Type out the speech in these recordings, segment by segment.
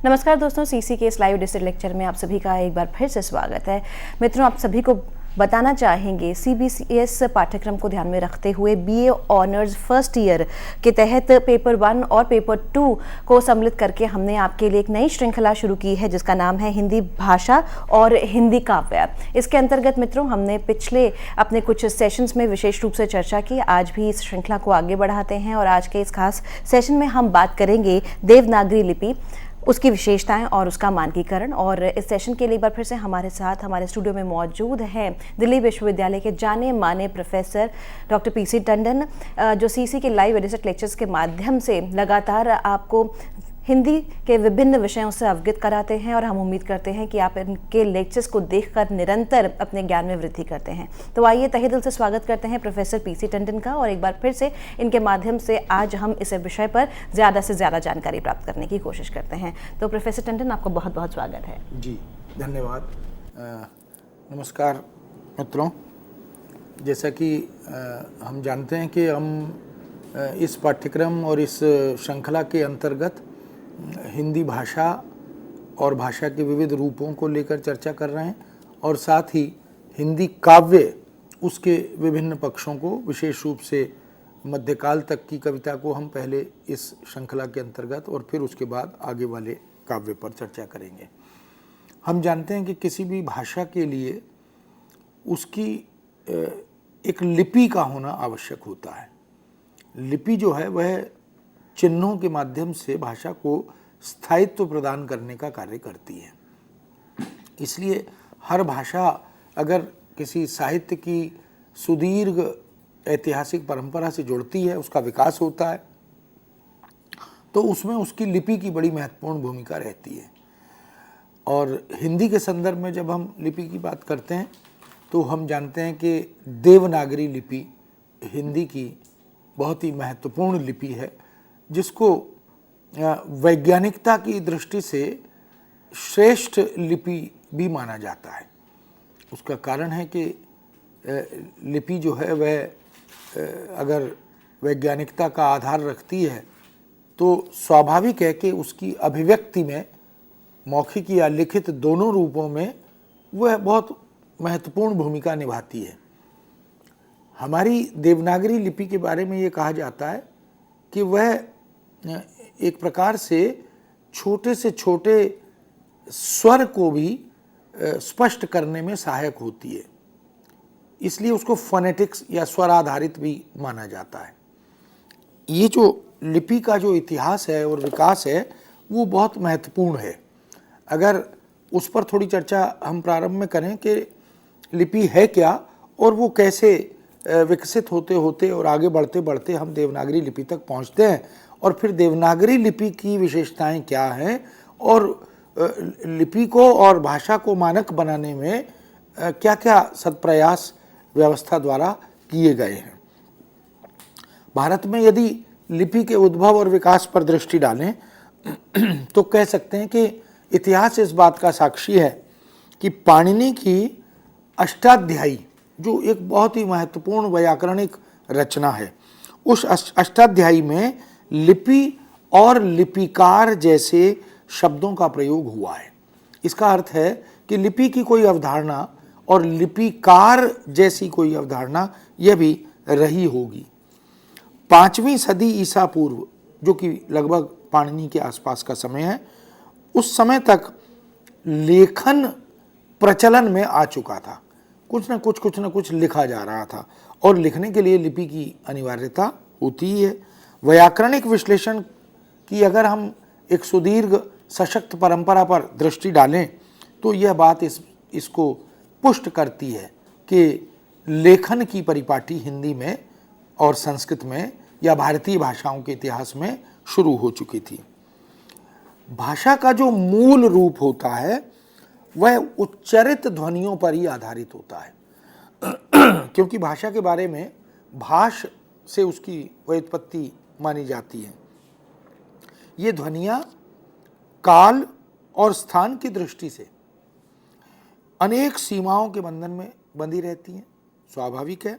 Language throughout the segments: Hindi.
नमस्कार दोस्तों, सीसी के इस लाइव डिजिटल लेक्चर में आप सभी का एक बार फिर से स्वागत है। मित्रों, आप सभी को बताना चाहेंगे सीबीसीएस पाठ्यक्रम को ध्यान में रखते हुए बीए ऑनर्स फर्स्ट ईयर के तहत पेपर 1 और पेपर 2 को सम्मिलित करके हमने आपके लिए एक नई श्रृंखला शुरू की है जिसका नाम है हिंदी भाषा और हिंदी काव्य। इसके अंतर्गत मित्रों, हमने पिछले अपने कुछ सेशंस में विशेष रूप से चर्चा की। आज भी इस श्रृंखला को आगे बढ़ाते हैं और आज के इस खास सेशन में हम बात करेंगे देवनागरी लिपि, उसकी विशेषताएं और उसका मानकीकरण। और इस सेशन के लिए एक बार फिर से हमारे साथ हमारे स्टूडियो में मौजूद हैं दिल्ली विश्वविद्यालय के जाने माने प्रोफेसर डॉक्टर पीसी टंडन, जो सीसी के लाइव एडिटेड लेक्चर्स के माध्यम से लगातार आपको हिंदी के विभिन्न विषयों से अवगत कराते हैं और हम उम्मीद करते हैं कि आप इनके लेक्चर्स को देखकर निरंतर अपने ज्ञान में वृद्धि करते हैं। तो आइए तहे दिल से स्वागत करते हैं प्रोफेसर पीसी टंडन का और एक बार फिर से इनके माध्यम से आज हम इस विषय पर ज़्यादा से ज़्यादा जानकारी प्राप्त करने की कोशिश करते हैं। तो प्रोफेसर टंडन, आपको बहुत बहुत स्वागत है। जी धन्यवाद। नमस्कार मित्रों, जैसा कि हम जानते हैं कि हम इस पाठ्यक्रम और इस श्रृंखला के अंतर्गत हिंदी भाषा और भाषा के विविध रूपों को लेकर चर्चा कर रहे हैं और साथ ही हिंदी काव्य, उसके विभिन्न पक्षों को, विशेष रूप से मध्यकाल तक की कविता को हम पहले इस श्रृंखला के अंतर्गत और फिर उसके बाद आगे वाले काव्य पर चर्चा करेंगे। हम जानते हैं कि किसी भी भाषा के लिए उसकी एक लिपि का होना आवश्यक होता है। लिपि जो है वह चिन्हों के माध्यम से भाषा को स्थायित्व प्रदान करने का कार्य करती है। इसलिए हर भाषा अगर किसी साहित्य की सुदीर्घ ऐतिहासिक परंपरा से जुड़ती है, उसका विकास होता है, तो उसमें उसकी लिपि की बड़ी महत्वपूर्ण भूमिका रहती है। और हिंदी के संदर्भ में जब हम लिपि की बात करते हैं तो हम जानते हैं कि देवनागरी लिपि हिंदी की बहुत ही महत्वपूर्ण लिपि है, जिसको वैज्ञानिकता की दृष्टि से श्रेष्ठ लिपि भी माना जाता है। उसका कारण है कि लिपि जो है वह अगर वैज्ञानिकता का आधार रखती है तो स्वाभाविक है कि उसकी अभिव्यक्ति में, मौखिक या लिखित दोनों रूपों में, वह बहुत महत्वपूर्ण भूमिका निभाती है। हमारी देवनागरी लिपि के बारे में ये कहा जाता है कि वह एक प्रकार से छोटे स्वर को भी स्पष्ट करने में सहायक होती है, इसलिए उसको फोनेटिक्स या स्वर आधारित भी माना जाता है। ये जो लिपि का जो इतिहास है और विकास है वो बहुत महत्वपूर्ण है। अगर उस पर थोड़ी चर्चा हम प्रारंभ में करें कि लिपि है क्या और वो कैसे विकसित होते होते और आगे बढ़ते बढ़ते हम देवनागरी लिपि तक पहुंचते हैं, और फिर देवनागरी लिपि की विशेषताएं क्या हैं और लिपि को और भाषा को मानक बनाने में क्या क्या सत्प्रयास व्यवस्था द्वारा किए गए हैं। भारत में यदि लिपि के उद्भव और विकास पर दृष्टि डालें तो कह सकते हैं कि इतिहास इस बात का साक्षी है कि पाणिनि की अष्टाध्यायी, जो एक बहुत ही महत्वपूर्ण वैयाकरणिक रचना है, उस अष्टाध्यायी में लिपि और लिपिकार जैसे शब्दों का प्रयोग हुआ है। इसका अर्थ है कि लिपि की कोई अवधारणा और लिपिकार जैसी कोई अवधारणा यह भी रही होगी। 5वीं सदी ईसा पूर्व, जो कि लगभग पाणिनि के आसपास का समय है, उस समय तक लेखन प्रचलन में आ चुका था। कुछ न कुछ लिखा जा रहा था और लिखने के लिए लिपि की अनिवार्यता होती ही है। वैयाकरणिक विश्लेषण की अगर हम एक सुदीर्घ सशक्त परंपरा पर दृष्टि डालें तो यह बात इसको पुष्ट करती है कि लेखन की परिपाटी हिंदी में और संस्कृत में या भारतीय भाषाओं के इतिहास में शुरू हो चुकी थी। भाषा का जो मूल रूप होता है वह उच्चरित ध्वनियों पर ही आधारित होता है क्योंकि भाषा के बारे में भाष से उसकी व्युत्पत्ति मानी जाती है। ये ध्वनियाँ काल और स्थान की दृष्टि से अनेक सीमाओं के बंधन में बंधी रहती हैं। स्वाभाविक है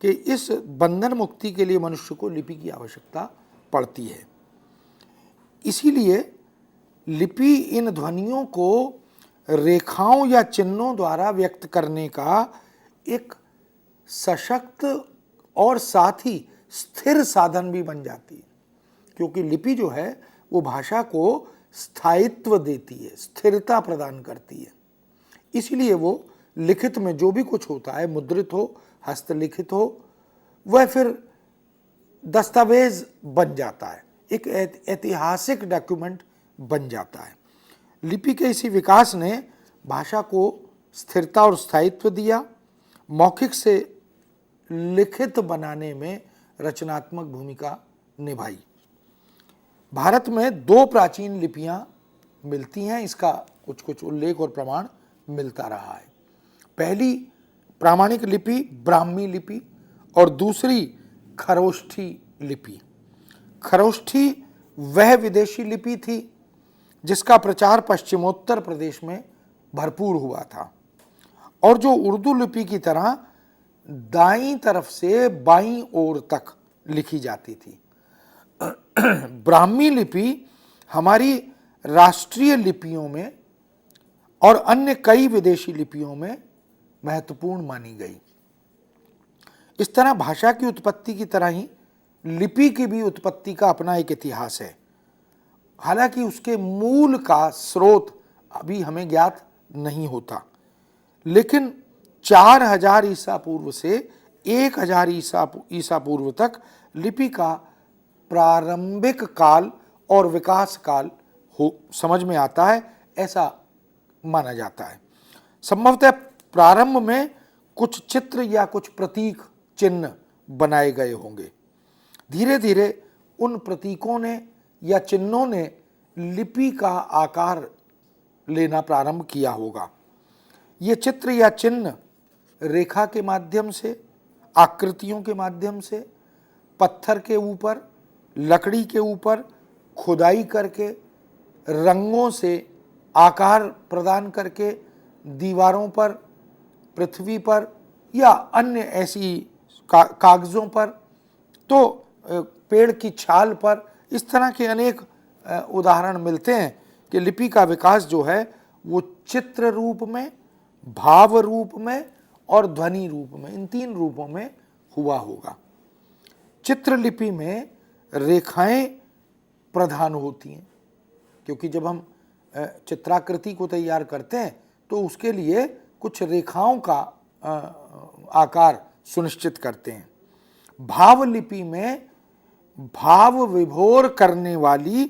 कि इस बंधन मुक्ति के लिए मनुष्य को लिपि की आवश्यकता पड़ती है। इसीलिए लिपि इन ध्वनियों को रेखाओं या चिन्हों द्वारा व्यक्त करने का एक सशक्त और साथ ही स्थिर साधन भी बन जाती है, क्योंकि लिपि जो है वो भाषा को स्थायित्व देती है, स्थिरता प्रदान करती है। इसलिए वो लिखित में जो भी कुछ होता है, मुद्रित हो, हस्तलिखित हो, वह फिर दस्तावेज बन जाता है, एक ऐतिहासिक डॉक्यूमेंट बन जाता है। लिपि के इसी विकास ने भाषा को स्थिरता और स्थायित्व दिया, मौखिक से लिखित बनाने में रचनात्मक भूमिका निभाई। भारत में 2 प्राचीन लिपियां मिलती हैं, इसका कुछ कुछ उल्लेख और प्रमाण मिलता रहा है। पहली प्रामाणिक लिपि ब्राह्मी लिपि और दूसरी खरोष्ठी लिपि। खरोष्ठी वह विदेशी लिपि थी जिसका प्रचार पश्चिमोत्तर प्रदेश में भरपूर हुआ था और जो उर्दू लिपि की तरह दाईं तरफ से बाईं ओर तक लिखी जाती थी। ब्राह्मी लिपि हमारी राष्ट्रीय लिपियों में और अन्य कई विदेशी लिपियों में महत्वपूर्ण मानी गई। इस तरह भाषा की उत्पत्ति की तरह ही लिपि की भी उत्पत्ति का अपना एक इतिहास है। हालांकि उसके मूल का स्रोत अभी हमें ज्ञात नहीं होता, लेकिन 4000 ईसा पूर्व से 1000 ईसा पूर्व तक लिपि का प्रारंभिक काल और विकास काल समझ में आता है, ऐसा माना जाता है। संभवतः प्रारंभ में कुछ चित्र या कुछ प्रतीक चिन्ह बनाए गए होंगे। धीरे धीरे उन प्रतीकों ने या चिन्हों ने लिपि का आकार लेना प्रारंभ किया होगा। ये चित्र या चिन्ह रेखा के माध्यम से, आकृतियों के माध्यम से, पत्थर के ऊपर, लकड़ी के ऊपर खुदाई करके, रंगों से आकार प्रदान करके दीवारों पर, पृथ्वी पर या अन्य ऐसी कागज़ों पर, तो पेड़ की छाल पर, इस तरह के अनेक उदाहरण मिलते हैं कि लिपि का विकास जो है वो चित्र रूप में, भाव रूप में और ध्वनि रूप में, इन 3 रूपों में हुआ होगा। चित्रलिपि में रेखाएं प्रधान होती हैं, क्योंकि जब हम चित्राकृति को तैयार करते हैं तो उसके लिए कुछ रेखाओं का आकार सुनिश्चित करते हैं। भाव लिपि में भाव विभोर करने वाली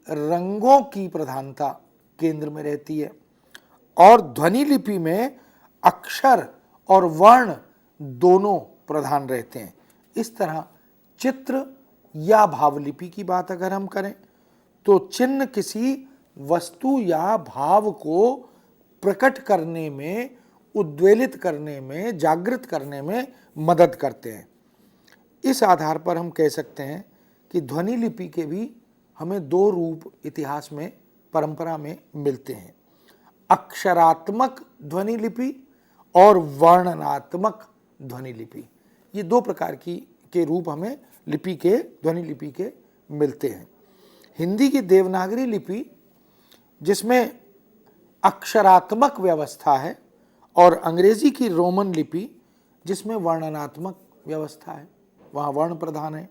रंगों की प्रधानता केंद्र में रहती है और ध्वनि लिपि में अक्षर और वर्ण दोनों प्रधान रहते हैं। इस तरह चित्र या भावलिपि की बात अगर हम करें तो चिन्ह किसी वस्तु या भाव को प्रकट करने में, उद्वेलित करने में, जागृत करने में मदद करते हैं। इस आधार पर हम कह सकते हैं कि ध्वनि लिपि के भी हमें 2 रूप इतिहास में, परंपरा में मिलते हैं। अक्षरात्मक ध्वनि लिपि और वर्णनात्मक ध्वनि लिपि, ये 2 प्रकार के रूप हमें लिपि के, ध्वनि लिपि के मिलते हैं। हिंदी की देवनागरी लिपि जिसमें अक्षरात्मक व्यवस्था है और अंग्रेजी की रोमन लिपि जिसमें वर्णनात्मक व्यवस्था है, वहाँ वर्ण प्रधान है।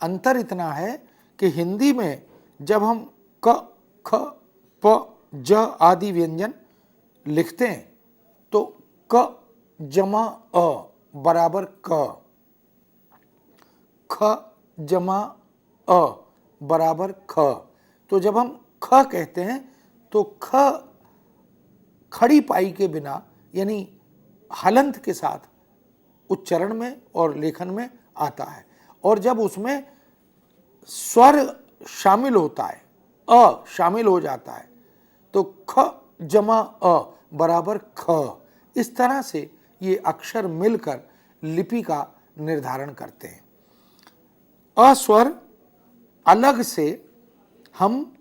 अंतर इतना है कि हिंदी में जब हम क, ख, प, ज आदि व्यंजन लिखते हैं तो क जमा अ बराबर क, ख जमा अ बराबर ख। तो जब हम ख कहते हैं तो ख खड़ी पाई के बिना, यानी हलंत के साथ उच्चारण में और लेखन में आता है, और जब उसमें स्वर शामिल होता है, अ शामिल हो जाता है, तो ख जमा अ बराबर ख। इस तरह से ये अक्षर मिलकर लिपि का निर्धारण करते हैं। अस्वर अलग से हम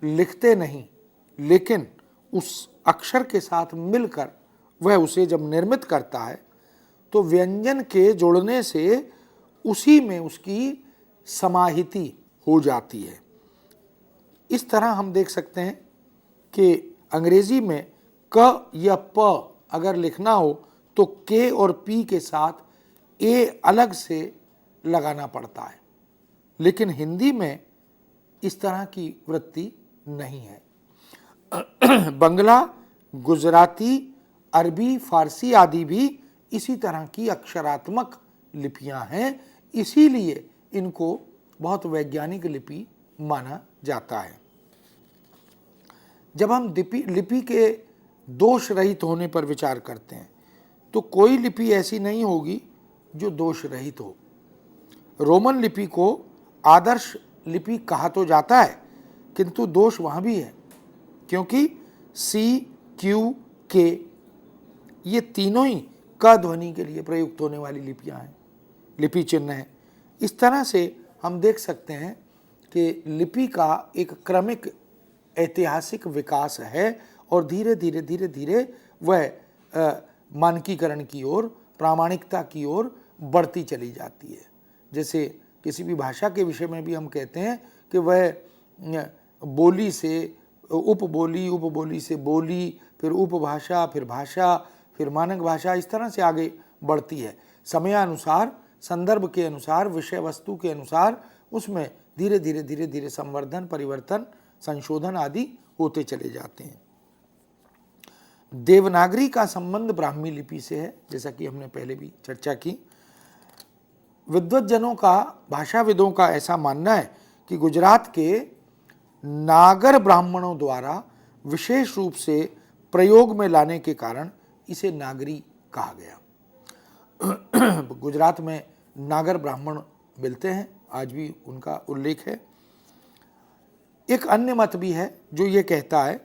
लिखते नहीं, लेकिन उस अक्षर के साथ मिलकर वह उसे जब निर्मित करता है तो व्यंजन के जुड़ने से उसी में उसकी समाहिति हो जाती है। इस तरह हम देख सकते हैं कि अंग्रेजी में क या प अगर लिखना हो तो के और पी के साथ ए अलग से लगाना पड़ता है, लेकिन हिंदी में इस तरह की वृत्ति नहीं है। बंगला, गुजराती, अरबी, फारसी आदि भी इसी तरह की अक्षरात्मक लिपियां हैं, इसीलिए इनको बहुत वैज्ञानिक लिपि माना जाता है। जब हम लिपि के दोष रहित होने पर विचार करते हैं तो कोई लिपि ऐसी नहीं होगी जो दोष रहित हो। रोमन लिपि को आदर्श लिपि कहा तो जाता है, किंतु दोष वहाँ भी है, क्योंकि सी, क्यू, के ये तीनों ही क ध्वनि के लिए प्रयुक्त होने वाली लिपियाँ हैं, लिपि चिन्ह हैं। इस तरह से हम देख सकते हैं कि लिपि का एक क्रमिक ऐतिहासिक विकास है और धीरे धीरे वह मानकीकरण की ओर, प्रामाणिकता की ओर बढ़ती चली जाती है। जैसे किसी भी भाषा के विषय में भी हम कहते हैं कि वह बोली से उपबोली, उपबोली से बोली, फिर उपभाषा, फिर भाषा, फिर मानक भाषा, इस तरह से आगे बढ़ती है। समयानुसार, संदर्भ के अनुसार, विषय वस्तु के अनुसार उसमें धीरे धीरे संवर्धन, परिवर्तन, संशोधन आदि होते चले जाते हैं। देवनागरी का संबंध ब्राह्मी लिपि से है, जैसा कि हमने पहले भी चर्चा की। विद्वज्जनों का, भाषाविदों का ऐसा मानना है कि गुजरात के नागर ब्राह्मणों द्वारा विशेष रूप से प्रयोग में लाने के कारण इसे नागरी कहा गया। गुजरात में नागर ब्राह्मण मिलते हैं, आज भी उनका उल्लेख है। एक अन्य मत भी है जो ये कहता है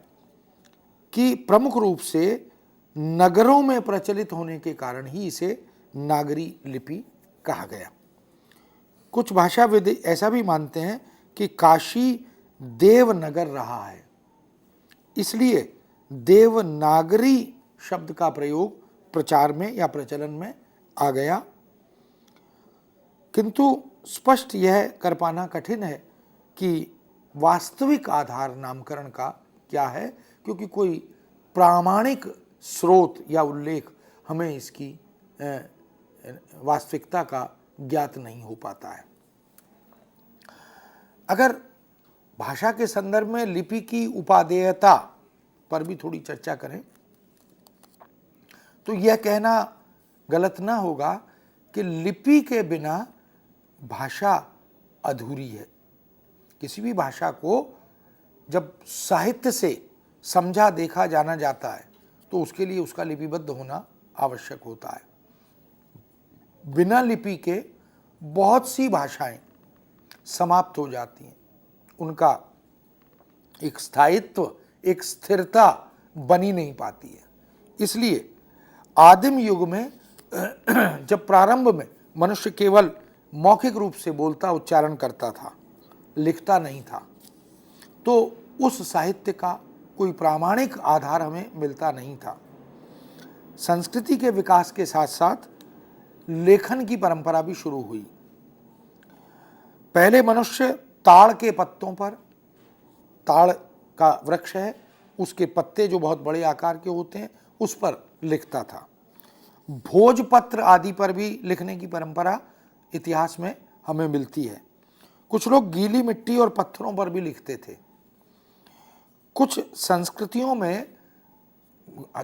कि प्रमुख रूप से नगरों में प्रचलित होने के कारण ही इसे नागरी लिपि कहा गया। कुछ भाषाविद ऐसा भी मानते हैं कि काशी देवनगर रहा है, इसलिए देवनागरी शब्द का प्रयोग प्रचार में या प्रचलन में आ गया, किंतु स्पष्ट यह कर पाना कठिन है कि वास्तविक आधार नामकरण का क्या है, क्योंकि कोई प्रामाणिक स्रोत या उल्लेख हमें इसकी वास्तविकता का ज्ञात नहीं हो पाता है। अगर भाषा के संदर्भ में लिपि की उपादेयता पर भी थोड़ी चर्चा करें तो यह कहना गलत ना होगा कि लिपि के बिना भाषा अधूरी है। किसी भी भाषा को जब साहित्य से समझा देखा जाना जाता है तो उसके लिए उसका लिपिबद्ध होना आवश्यक होता है। बिना लिपि के बहुत सी भाषाएं समाप्त हो जाती हैं, उनका एक स्थायित्व, एक स्थिरता बनी नहीं पाती है। इसलिए आदिम युग में जब प्रारंभ में मनुष्य केवल मौखिक रूप से बोलता, उच्चारण करता था, लिखता नहीं था, तो उस साहित्य का कोई प्रामाणिक आधार हमें मिलता नहीं था। संस्कृति के विकास के साथ साथ लेखन की परंपरा भी शुरू हुई। पहले मनुष्य ताड़ के पत्तों पर, ताड़ का वृक्ष है, उसके पत्ते जो बहुत बड़े आकार के होते हैं उस पर लिखता था। भोजपत्र आदि पर भी लिखने की परंपरा इतिहास में हमें मिलती है। कुछ लोग गीली मिट्टी और पत्थरों पर भी लिखते थे। कुछ संस्कृतियों में,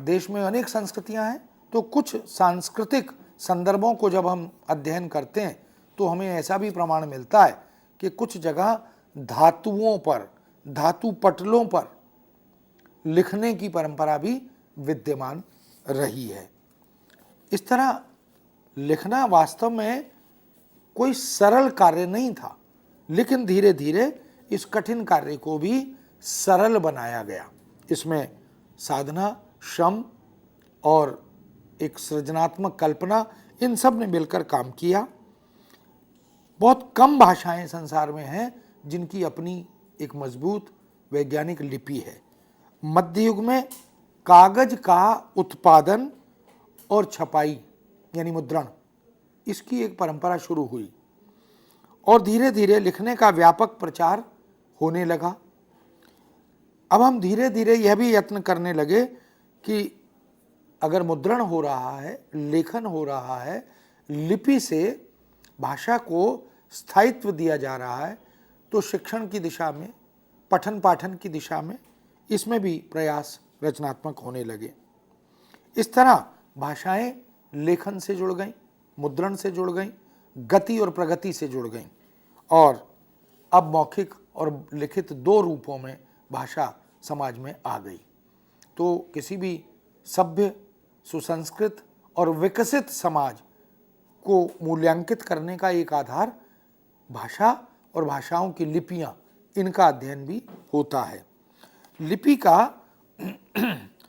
देश में अनेक संस्कृतियां हैं, तो कुछ सांस्कृतिक संदर्भों को जब हम अध्ययन करते हैं तो हमें ऐसा भी प्रमाण मिलता है कि कुछ जगह धातुओं पर, धातु पटलों पर लिखने की परंपरा भी विद्यमान रही है। इस तरह लिखना वास्तव में कोई सरल कार्य नहीं था, लेकिन धीरे धीरे इस कठिन कार्य को भी सरल बनाया गया। इसमें साधना, श्रम और एक सृजनात्मक कल्पना, इन सब ने मिलकर काम किया। बहुत कम भाषाएं संसार में हैं जिनकी अपनी एक मजबूत वैज्ञानिक लिपि है। मध्य युग में कागज का उत्पादन और छपाई यानी मुद्रण, इसकी एक परंपरा शुरू हुई और धीरे धीरे लिखने का व्यापक प्रचार होने लगा। अब हम धीरे धीरे यह भी यत्न करने लगे कि अगर मुद्रण हो रहा है, लेखन हो रहा है, लिपि से भाषा को स्थायित्व दिया जा रहा है, तो शिक्षण की दिशा में, पठन पाठन की दिशा में इसमें भी प्रयास रचनात्मक होने लगे। इस तरह भाषाएं लेखन से जुड़ गईं, मुद्रण से जुड़ गईं, गति और प्रगति से जुड़ गईं और अब मौखिक और लिखित दो रूपों में भाषा समाज में आ गई। तो किसी भी सभ्य, सुसंस्कृत और विकसित समाज को मूल्यांकित करने का एक आधार भाषा और भाषाओं की लिपियां, इनका अध्ययन भी होता है। लिपि का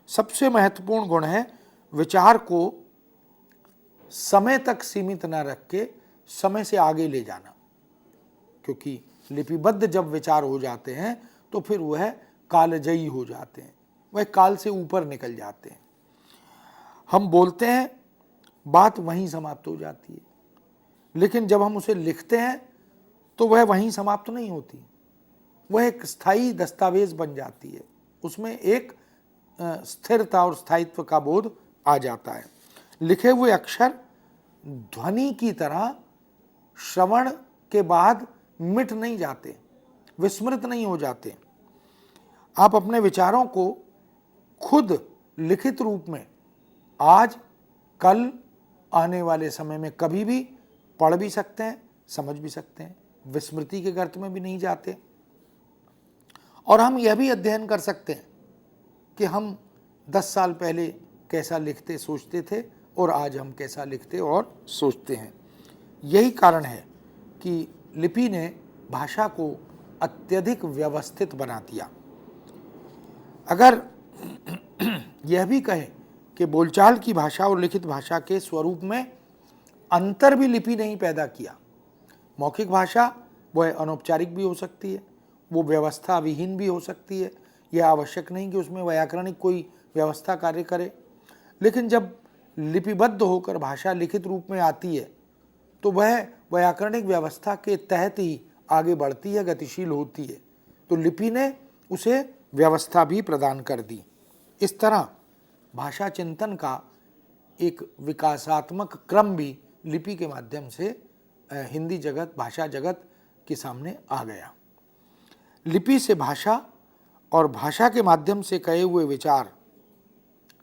सबसे महत्वपूर्ण गुण है विचार को समय तक सीमित न रख के समय से आगे ले जाना, क्योंकि लिपिबद्ध जब विचार हो जाते हैं तो फिर वह कालजयी हो जाते हैं, वह काल से ऊपर निकल जाते हैं। हम बोलते हैं, बात वहीं समाप्त हो जाती है, लेकिन जब हम उसे लिखते हैं तो वह वहीं समाप्त नहीं होती, वह एक स्थायी दस्तावेज बन जाती है, उसमें एक स्थिरता और स्थायित्व का बोध आ जाता है। लिखे हुए अक्षर ध्वनि की तरह श्रवण के बाद मिट नहीं जाते, विस्मृत नहीं हो जाते। आप अपने विचारों को खुद लिखित रूप में आज, कल, आने वाले समय में कभी भी पढ़ भी सकते हैं, समझ भी सकते हैं, विस्मृति के गर्त में भी नहीं जाते। और हम यह भी अध्ययन कर सकते हैं कि हम 10 साल पहले कैसा लिखते सोचते थे और आज हम कैसा लिखते और सोचते हैं। यही कारण है कि लिपि ने भाषा को अत्यधिक व्यवस्थित बना दिया। अगर यह भी कहें कि बोलचाल की भाषा और लिखित भाषा के स्वरूप में अंतर भी लिपि नहीं पैदा किया। मौखिक भाषा वह अनौपचारिक भी हो सकती है, वो व्यवस्था विहीन भी हो सकती है, यह आवश्यक नहीं कि उसमें व्याकरणिक कोई व्यवस्था कार्य करे। लेकिन जब लिपिबद्ध होकर भाषा लिखित रूप में आती है तो वह व्याकरणिक व्यवस्था के तहत ही आगे बढ़ती है, गतिशील होती है। तो लिपि ने उसे व्यवस्था भी प्रदान कर दी। इस तरह भाषा चिंतन का एक विकासात्मक क्रम भी लिपि के माध्यम से हिंदी जगत, भाषा जगत के सामने आ गया। लिपि से भाषा और भाषा के माध्यम से कहे हुए विचार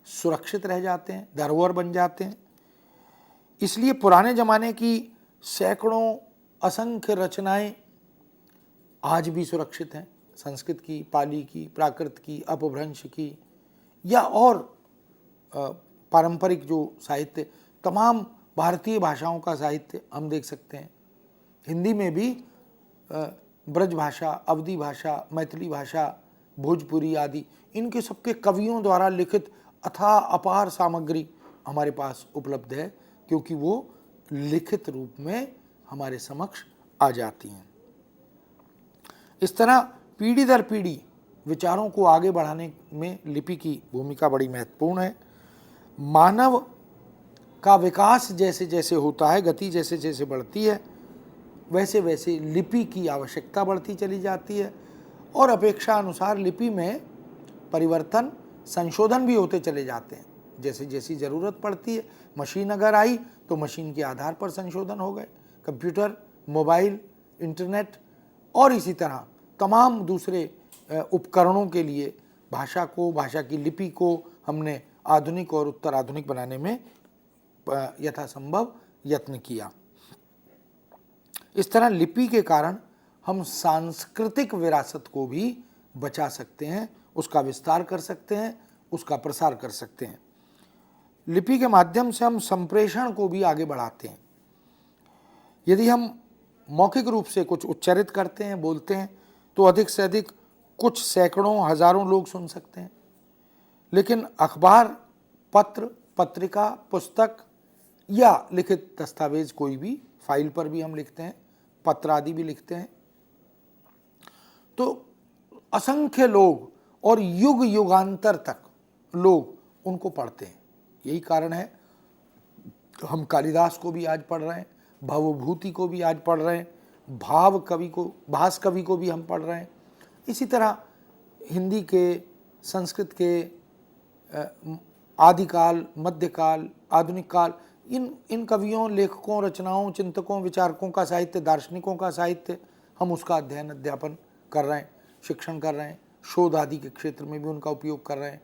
सुरक्षित रह जाते हैं, धरोहर बन जाते हैं। इसलिए पुराने ज़माने की सैकड़ों असंख्य रचनाएं आज भी सुरक्षित हैं। संस्कृत की, पाली की, प्राकृत की, अपभ्रंश की या और पारंपरिक जो साहित्य, तमाम भारतीय भाषाओं का साहित्य हम देख सकते हैं। हिंदी में भी ब्रज भाषा, अवधी भाषा, मैथिली भाषा, भोजपुरी आदि, इनके सबके कवियों द्वारा लिखित अथाह अपार सामग्री हमारे पास उपलब्ध है, क्योंकि वो लिखित रूप में हमारे समक्ष आ जाती हैं। इस तरह पीढ़ी दर पीढ़ी विचारों को आगे बढ़ाने में लिपि की भूमिका बड़ी महत्वपूर्ण है। मानव का विकास जैसे जैसे होता है, गति जैसे जैसे बढ़ती है, वैसे वैसे लिपि की आवश्यकता बढ़ती चली जाती है और अपेक्षा अनुसार लिपि में परिवर्तन, संशोधन भी होते चले जाते हैं। जैसे जैसी ज़रूरत पड़ती है, मशीन अगर आई तो मशीन के आधार पर संशोधन हो गए, कंप्यूटर, मोबाइल, इंटरनेट और इसी तरह तमाम दूसरे उपकरणों के लिए भाषा को, भाषा की लिपि को हमने आधुनिक और उत्तर आधुनिक बनाने में यथासंभव यत्न किया। इस तरह लिपि के कारण हम सांस्कृतिक विरासत को भी बचा सकते हैं, उसका विस्तार कर सकते हैं, उसका प्रसार कर सकते हैं। लिपि के माध्यम से हम संप्रेषण को भी आगे बढ़ाते हैं। यदि हम मौखिक रूप से कुछ उच्चारित करते हैं, बोलते हैं, तो अधिक से अधिक कुछ सैकड़ों, हजारों लोग सुन सकते हैं। लेकिन अखबार, पत्र, पत्रिका, पुस्तक या लिखित दस्तावेज, कोई भी फाइल पर भी हम लिखते हैं, पत्र आदि भी लिखते हैं, तो असंख्य लोग और युग युगांतर तक लोग उनको पढ़ते हैं। यही कारण है हम कालिदास को भी आज पढ़ रहे हैं, भवभूति को भी आज पढ़ रहे हैं, भाव कवि को, भास कवि को भी हम पढ़ रहे हैं। इसी तरह हिंदी के, संस्कृत के आदिकाल, मध्यकाल, आधुनिक काल, इन कवियों, लेखकों, रचनाओं, चिंतकों, विचारकों का साहित्य, दार्शनिकों का साहित्य, हम उसका अध्ययन अध्यापन कर रहे हैं, शिक्षण कर रहे हैं, शोध आदि के क्षेत्र में भी उनका उपयोग कर रहे हैं,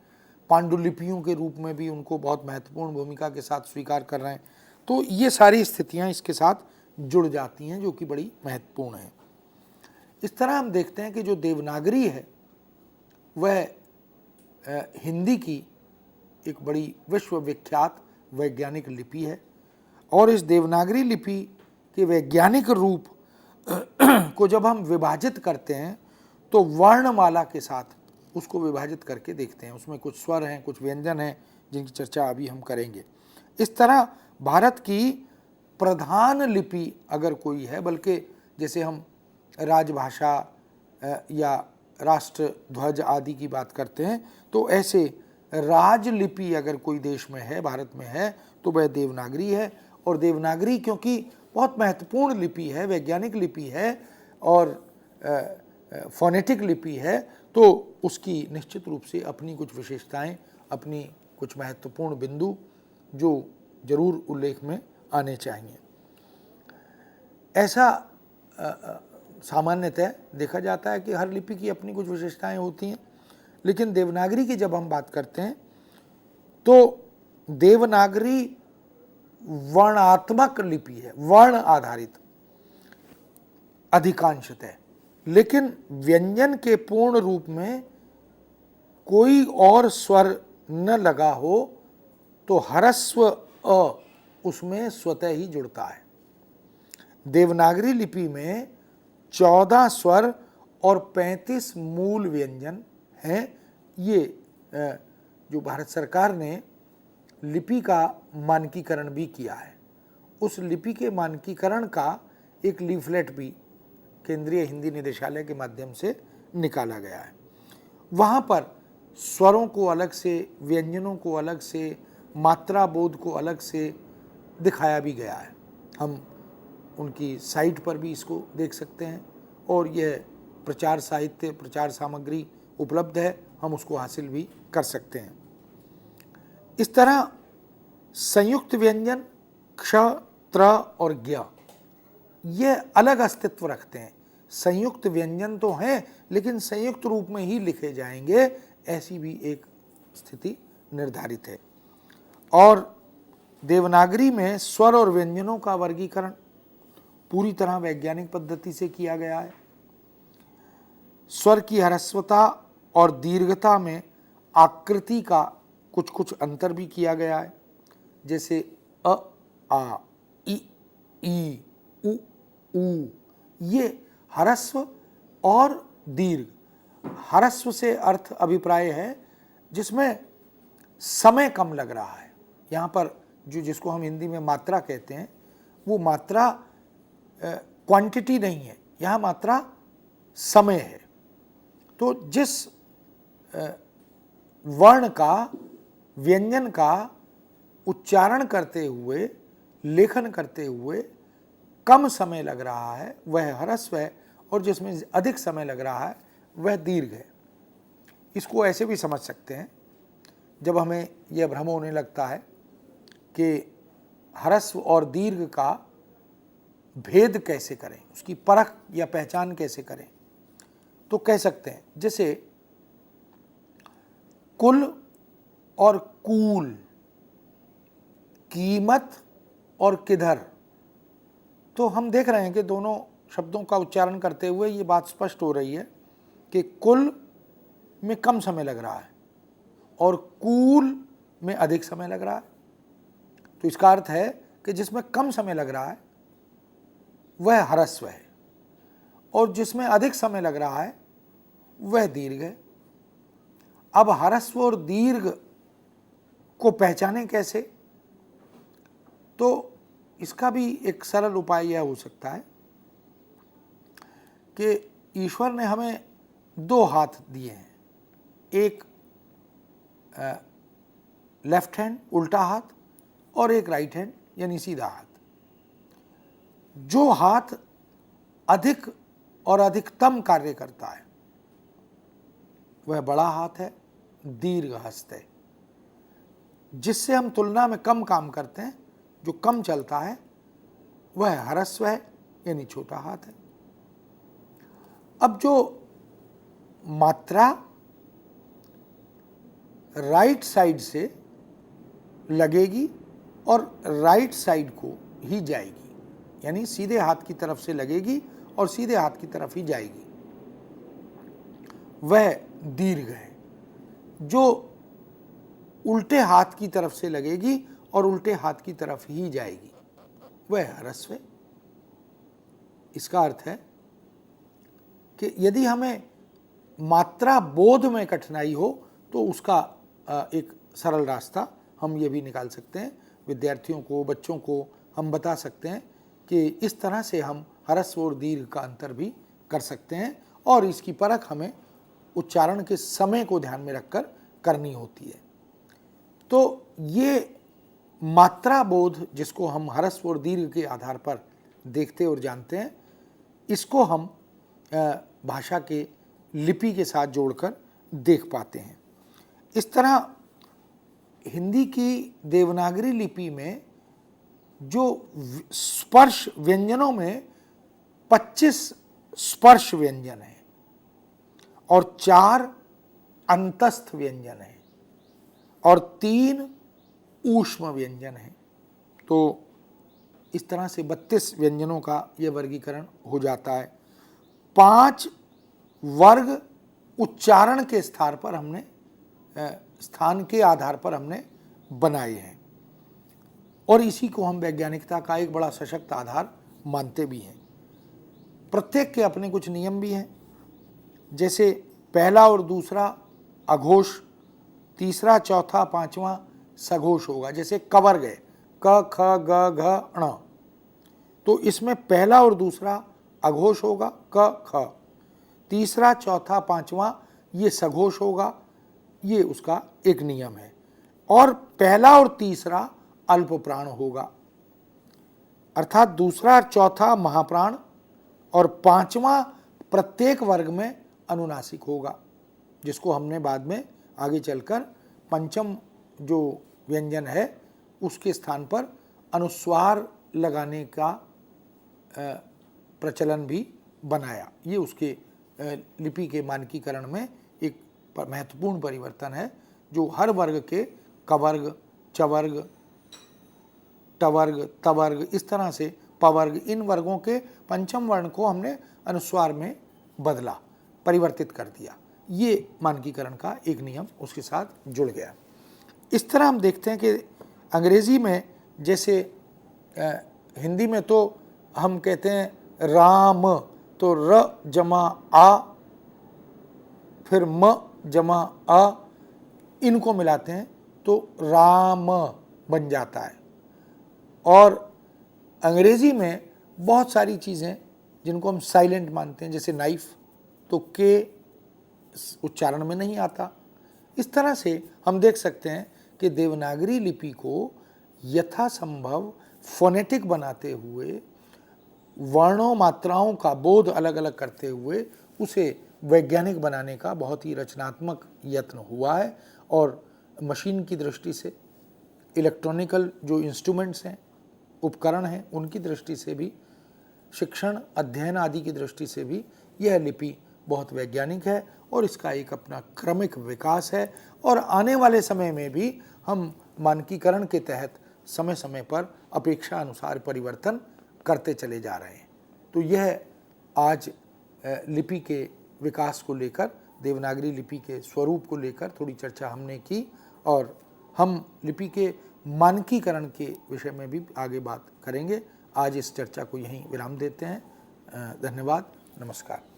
पांडुलिपियों के रूप में भी उनको बहुत महत्वपूर्ण भूमिका के साथ स्वीकार कर रहे हैं। तो ये सारी स्थितियां इसके साथ जुड़ जाती हैं, जो कि बड़ी महत्वपूर्ण है। इस तरह हम देखते हैं कि जो देवनागरी है वह हिंदी की एक बड़ी विश्वविख्यात वैज्ञानिक लिपि है, और इस देवनागरी लिपि के वैज्ञानिक रूप को जब हम विभाजित करते हैं तो वर्णमाला के साथ उसको विभाजित करके देखते हैं। उसमें कुछ स्वर हैं, कुछ व्यंजन हैं, जिनकी चर्चा अभी हम करेंगे। इस तरह भारत की प्रधान लिपि अगर कोई है, बल्कि जैसे हम राजभाषा या राष्ट्र ध्वज आदि की बात करते हैं, तो ऐसे राजलिपि अगर कोई देश में है, भारत में है, तो वह देवनागरी है। और देवनागरी क्योंकि बहुत महत्वपूर्ण लिपि है, वैज्ञानिक लिपि है और फोनेटिक लिपि है, तो उसकी निश्चित रूप से अपनी कुछ विशेषताएं, अपनी कुछ महत्वपूर्ण बिंदु जो जरूर उल्लेख में आने चाहिए। ऐसा सामान्यतः देखा जाता है कि हर लिपि की अपनी कुछ विशेषताएं होती हैं, लेकिन देवनागरी की जब हम बात करते हैं तो देवनागरी वर्णात्मक लिपि है, वर्ण आधारित अधिकांशतः, लेकिन व्यंजन के पूर्ण रूप में कोई और स्वर न लगा हो तो ह्रस्व अ उसमें स्वतः ही जुड़ता है। देवनागरी लिपि में 14 स्वर और 35 मूल व्यंजन हैं। ये जो भारत सरकार ने लिपि का मानकीकरण भी किया है, उस लिपि के मानकीकरण का एक लीफलेट भी केंद्रीय हिंदी निदेशालय के माध्यम से निकाला गया है। वहाँ पर स्वरों को अलग से, व्यंजनों को अलग से, मात्रा बोध को अलग से दिखाया भी गया है। हम उनकी साइट पर भी इसको देख सकते हैं, और यह प्रचार साहित्य, प्रचार सामग्री उपलब्ध है, हम उसको हासिल भी कर सकते हैं। इस तरह संयुक्त व्यंजन क्ष, त्र और ज्ञ ये अलग अस्तित्व रखते हैं। संयुक्त व्यंजन तो हैं, लेकिन संयुक्त रूप में ही लिखे जाएंगे, ऐसी भी एक स्थिति निर्धारित है। और देवनागरी में स्वर और व्यंजनों का वर्गीकरण पूरी तरह वैज्ञानिक पद्धति से किया गया है। स्वर की ह्रस्वता और दीर्घता में आकृति का कुछ कुछ अंतर भी किया गया है, जैसे अ, आ, इ, ई, उ, ऊ, ये ह्रस्व और दीर्घ। ह्रस्व से अर्थ अभिप्राय है जिसमें समय कम लग रहा है। यहाँ पर जिसको हम हिंदी में मात्रा कहते हैं, वो मात्रा क्वांटिटी नहीं है, यहाँ मात्रा समय है। तो जिस वर्ण का, व्यंजन का उच्चारण करते हुए, लेखन करते हुए कम समय लग रहा है वह ह्रस्व है, और जिसमें अधिक समय लग रहा है वह दीर्घ है। इसको ऐसे भी समझ सकते हैं, जब हमें यह भ्रम होने लगता है कि ह्रस्व और दीर्घ का भेद कैसे करें, उसकी परख या पहचान कैसे करें, तो कह सकते हैं जैसे कुल और कूल, कीमत और किधर। तो हम देख रहे हैं कि दोनों शब्दों का उच्चारण करते हुए ये बात स्पष्ट हो रही है कि कुल में कम समय लग रहा है और कूल में अधिक समय लग रहा है। तो इसका अर्थ है कि जिसमें कम समय लग रहा है वह ह्रस्व है, और जिसमें अधिक समय लग रहा है वह दीर्घ है। अब ह्रस्व और दीर्घ को पहचानें कैसे? तो इसका भी एक सरल उपाय यह हो सकता है कि ईश्वर ने हमें दो हाथ दिए हैं, एक लेफ्ट हैंड उल्टा हाथ और एक राइट हैंड यानी सीधा हाथ। जो हाथ अधिक और अधिकतम कार्य करता है वह बड़ा हाथ है, दीर्घहस्त है। जिससे हम तुलना में कम काम करते हैं, जो कम चलता है, वह ह्रस्व है यानी छोटा हाथ है। अब जो मात्रा राइट साइड से लगेगी और राइट साइड को ही जाएगी, यानी सीधे हाथ की तरफ से लगेगी और सीधे हाथ की तरफ ही जाएगी, वह दीर्घ है। जो उल्टे हाथ की तरफ से लगेगी और उल्टे हाथ की तरफ ही जाएगी, वह ह्रस्व है। इसका अर्थ है कि यदि हमें मात्रा बोध में कठिनाई हो तो उसका एक सरल रास्ता हम ये भी निकाल सकते हैं। विद्यार्थियों को, बच्चों को हम बता सकते हैं कि इस तरह से हम ह्रस्व और दीर्घ का अंतर भी कर सकते हैं और इसकी परख हमें उच्चारण के समय को ध्यान में रखकर करनी होती है। तो ये मात्रा बोध जिसको हम ह्रस्व और दीर्घ के आधार पर देखते और जानते हैं, इसको हम भाषा के लिपि के साथ जोड़कर देख पाते हैं। इस तरह हिंदी की देवनागरी लिपि में जो स्पर्श व्यंजनों में 25 स्पर्श व्यंजन हैं और 4 अंतस्थ व्यंजन हैं और 3 ऊष्म व्यंजन हैं। तो इस तरह से 32 व्यंजनों का यह वर्गीकरण हो जाता है। 5 वर्ग उच्चारण के स्थान के आधार पर हमने बनाए हैं और इसी को हम वैज्ञानिकता का एक बड़ा सशक्त आधार मानते भी हैं। प्रत्येक के अपने कुछ नियम भी हैं, जैसे पहला और दूसरा अघोष, तीसरा चौथा पांचवा सघोष होगा। जैसे कवर्ग है क ख ग घ ण, तो इसमें पहला और दूसरा अघोष होगा क ख, तीसरा चौथा पांचवा ये सघोष होगा, ये उसका एक नियम है। और पहला और तीसरा अल्प प्राण होगा, अर्थात दूसरा और चौथा महाप्राण और पांचवा प्रत्येक वर्ग में अनुनासिक होगा, जिसको हमने बाद में आगे चलकर पंचम जो व्यंजन है उसके स्थान पर अनुस्वार लगाने का प्रचलन भी बनाया। ये उसके लिपि के मानकीकरण में एक महत्वपूर्ण परिवर्तन है, जो हर वर्ग के कवर्ग, चवर्ग, टवर्ग, तवर्ग, इस तरह से पवर्ग, इन वर्गों के पंचम वर्ण को हमने अनुस्वार में बदला, परिवर्तित कर दिया। ये मानकीकरण का एक नियम उसके साथ जुड़ गया। इस तरह हम देखते हैं कि अंग्रेजी में जैसे हिंदी में तो हम कहते हैं राम, तो र जमा आ, फिर म जमा अ, इनको मिलाते हैं तो राम बन जाता है। और अंग्रेजी में बहुत सारी चीज़ें जिनको हम साइलेंट मानते हैं, जैसे नाइफ, तो के उच्चारण में नहीं आता। इस तरह से हम देख सकते हैं कि देवनागरी लिपि को यथासंभव फोनेटिक बनाते हुए, वर्णों मात्राओं का बोध अलग अलग करते हुए उसे वैज्ञानिक बनाने का बहुत ही रचनात्मक यत्न हुआ है। और मशीन की दृष्टि से, इलेक्ट्रॉनिकल जो इंस्ट्रूमेंट्स हैं, उपकरण हैं, उनकी दृष्टि से भी, शिक्षण अध्ययन आदि की दृष्टि से भी यह लिपि बहुत वैज्ञानिक है और इसका एक अपना क्रमिक विकास है। और आने वाले समय में भी हम मानकीकरण के तहत समय समय पर अपेक्षा अनुसार परिवर्तन करते चले जा रहे हैं। तो यह आज लिपि के विकास को लेकर, देवनागरी लिपि के स्वरूप को लेकर थोड़ी चर्चा हमने की और हम लिपि के मानकीकरण के विषय में भी आगे बात करेंगे। आज इस चर्चा को यहीं विराम देते हैं। धन्यवाद, नमस्कार।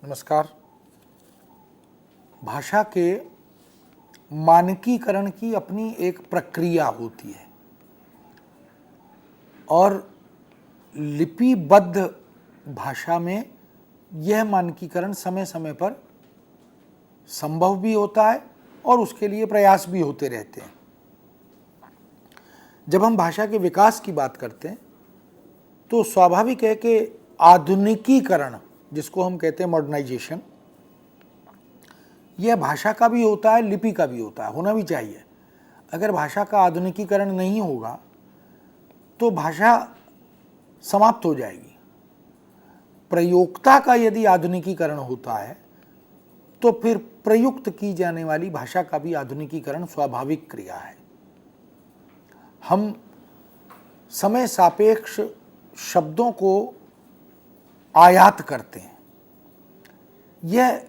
नमस्कार। भाषा के मानकीकरण की अपनी एक प्रक्रिया होती है और लिपिबद्ध भाषा में यह मानकीकरण समय समय पर संभव भी होता है और उसके लिए प्रयास भी होते रहते हैं। जब हम भाषा के विकास की बात करते हैं तो स्वाभाविक है कि आधुनिकीकरण, जिसको हम कहते हैं मॉडर्नाइजेशन, यह भाषा का भी होता है, लिपि का भी होता है, होना भी चाहिए। अगर भाषा का आधुनिकीकरण नहीं होगा तो भाषा समाप्त हो जाएगी। प्रयोक्ता का यदि आधुनिकीकरण होता है तो फिर प्रयुक्त की जाने वाली भाषा का भी आधुनिकीकरण स्वाभाविक क्रिया है। हम समय सापेक्ष शब्दों को आयात करते हैं। यह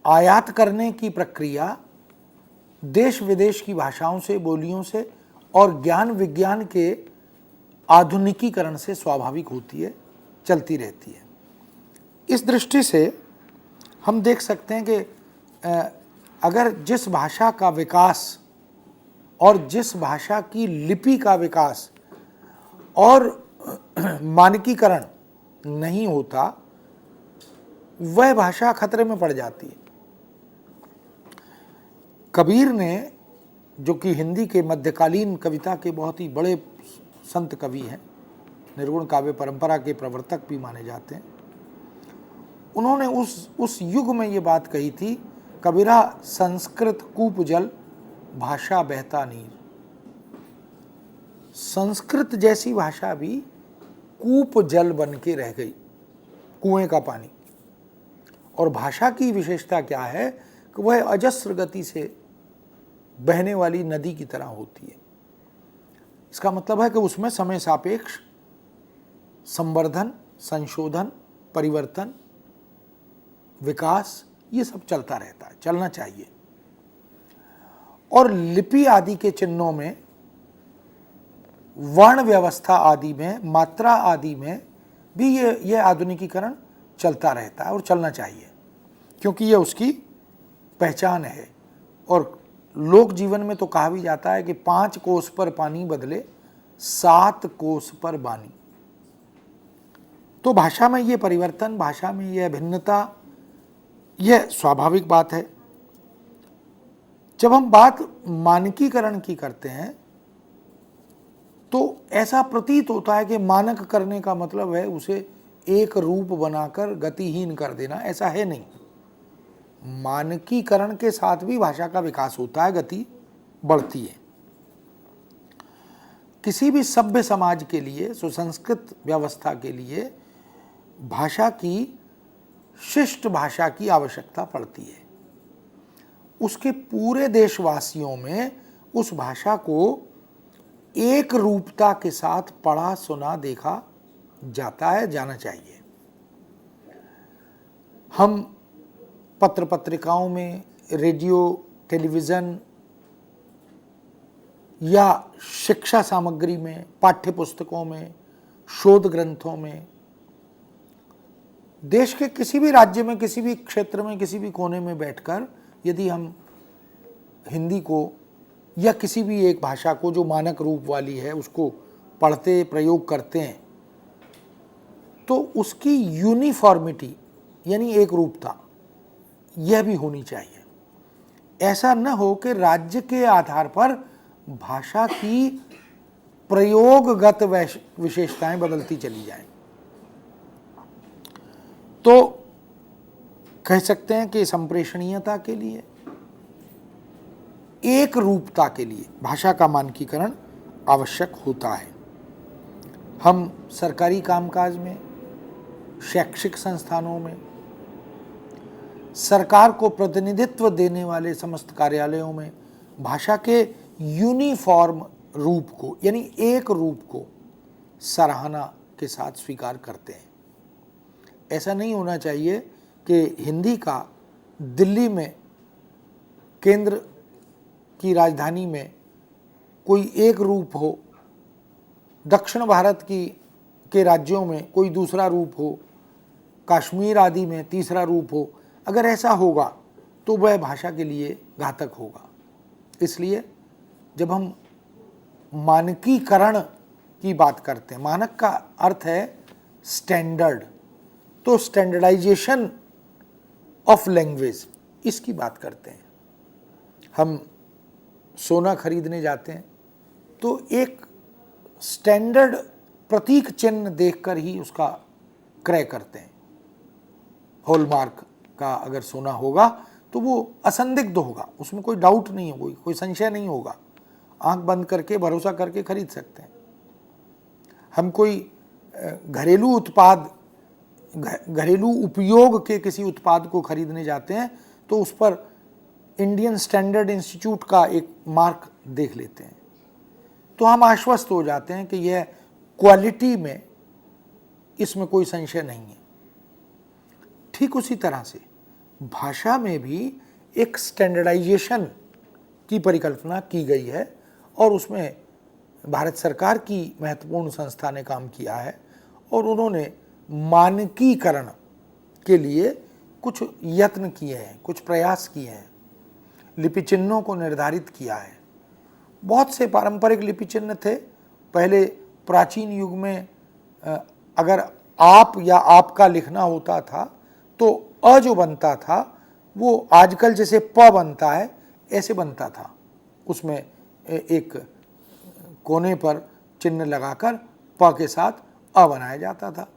आयात करने की प्रक्रिया देश विदेश की भाषाओं से, बोलियों से और ज्ञान विज्ञान के आधुनिकीकरण से स्वाभाविक होती है, चलती रहती है। इस दृष्टि से हम देख सकते हैं कि अगर जिस भाषा का विकास और जिस भाषा की लिपि का विकास और मानकीकरण नहीं होता, वह भाषा खतरे में पड़ जाती है। कबीर ने, जो कि हिंदी के मध्यकालीन कविता के बहुत ही बड़े संत कवि हैं, निर्गुण काव्य परंपरा के प्रवर्तक भी माने जाते हैं, उन्होंने उस युग में ये बात कही थी, कबीरा संस्कृत कूप जल भाषा बहता नीर। संस्कृत जैसी भाषा भी कूप जल बन के रह गई, कुएं का पानी। और भाषा की विशेषता क्या है कि वह अजस्र गति से बहने वाली नदी की तरह होती है। इसका मतलब है कि उसमें समय सापेक्ष संवर्धन, संशोधन, परिवर्तन, विकास, ये सब चलता रहता है, चलना चाहिए। और लिपि आदि के चिन्हों में, वर्ण व्यवस्था आदि में, मात्रा आदि में भी ये आधुनिकीकरण चलता रहता है और चलना चाहिए, क्योंकि ये उसकी पहचान है। और लोक जीवन में तो कहा भी जाता है कि 5 कोस पर पानी बदले 7 कोस पर बानी। तो भाषा में ये परिवर्तन, भाषा में यह भिन्नता, यह स्वाभाविक बात है। जब हम बात मानकीकरण की करते हैं तो ऐसा प्रतीत होता है कि मानक करने का मतलब है उसे एक रूप बनाकर गतिहीन कर देना। ऐसा है नहीं। मानकीकरण के साथ भी भाषा का विकास होता है, गति बढ़ती है। किसी भी सभ्य समाज के लिए, सुसंस्कृत व्यवस्था के लिए भाषा की, शिष्ट भाषा की आवश्यकता पड़ती है। उसके पूरे देशवासियों में उस भाषा को एक रूपता के साथ पढ़ा, सुना, देखा जाता है, जाना चाहिए। हम पत्र पत्रिकाओं में, रेडियो, टेलीविज़न या शिक्षा सामग्री में, पाठ्य पुस्तकों में, शोध ग्रंथों में, देश के किसी भी राज्य में, किसी भी क्षेत्र में, किसी भी कोने में बैठकर यदि हम हिंदी को या किसी भी एक भाषा को जो मानक रूप वाली है उसको पढ़ते, प्रयोग करते हैं, तो उसकी यूनिफॉर्मिटी यानी एक रूपता यह भी होनी चाहिए। ऐसा न हो कि राज्य के आधार पर भाषा की प्रयोगगत विशेषताएं बदलती चली जाएं। तो कह सकते हैं कि संप्रेषणीयता के लिए, एक रूपता के लिए भाषा का मानकीकरण आवश्यक होता है। हम सरकारी कामकाज में, शैक्षिक संस्थानों में, सरकार को प्रतिनिधित्व देने वाले समस्त कार्यालयों में भाषा के यूनिफॉर्म रूप को यानी एक रूप को सराहना के साथ स्वीकार करते हैं। ऐसा नहीं होना चाहिए कि हिंदी का दिल्ली में, केंद्र की राजधानी में कोई एक रूप हो, दक्षिण भारत के राज्यों में कोई दूसरा रूप हो, कश्मीर आदि में तीसरा रूप हो, अगर ऐसा होगा तो वह भाषा के लिए घातक होगा। इसलिए जब हम मानकीकरण की बात करते हैं, मानक का अर्थ है स्टैंडर्ड, तो स्टैंडर्डाइजेशन ऑफ लैंग्वेज, इसकी बात करते हैं। हम सोना खरीदने जाते हैं तो एक स्टैंडर्ड प्रतीक चिन्ह देखकर ही उसका क्रय करते हैं। हॉलमार्क का अगर सोना होगा तो वो असंदिग्ध होगा, उसमें कोई डाउट नहीं है, कोई संशय नहीं होगा, आंख बंद करके भरोसा करके खरीद सकते हैं। हम कोई घरेलू उत्पाद, घरेलू उपयोग के किसी उत्पाद को खरीदने जाते हैं तो उस पर इंडियन स्टैंडर्ड इंस्टीट्यूट का एक मार्क देख लेते हैं, तो हम आश्वस्त हो जाते हैं कि यह क्वालिटी में, इसमें कोई संशय नहीं है। ठीक उसी तरह से भाषा में भी एक स्टैंडर्डाइजेशन की परिकल्पना की गई है और उसमें भारत सरकार की महत्वपूर्ण संस्था ने काम किया है और उन्होंने मानकीकरण के लिए कुछ यत्न किए हैं, कुछ प्रयास किए हैं, लिपि चिन्हों को निर्धारित किया है। बहुत से पारंपरिक लिपि चिन्ह थे पहले प्राचीन युग में। अगर आप या आपका लिखना होता था तो अ जो बनता था वो आजकल जैसे प बनता है ऐसे बनता था, उसमें एक कोने पर चिन्ह लगाकर प के साथ अ बनाया जाता था।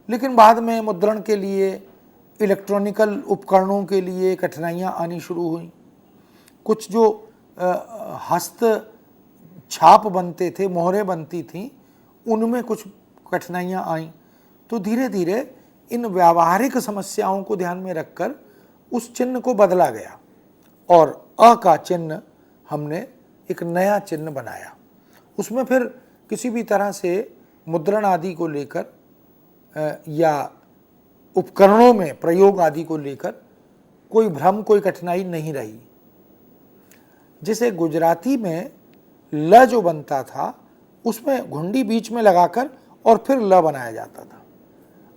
लेकिन बाद में मुद्रण के लिए, इलेक्ट्रॉनिकल उपकरणों के लिए कठिनाइयाँ आनी शुरू हुई। कुछ जो हस्त छाप बनते थे, मोहरें बनती थीं, उनमें कुछ कठिनाइयाँ आईं। तो धीरे धीरे इन व्यावहारिक समस्याओं को ध्यान में रखकर उस चिन्ह को बदला गया और अ का चिन्ह हमने एक नया चिन्ह बनाया। उसमें फिर किसी भी तरह से मुद्रण आदि को लेकर या उपकरणों में प्रयोग आदि को लेकर कोई भ्रम, कोई कठिनाई नहीं रही। जैसे गुजराती में ल जो बनता था उसमें घुंडी बीच में लगाकर और फिर ल बनाया जाता था।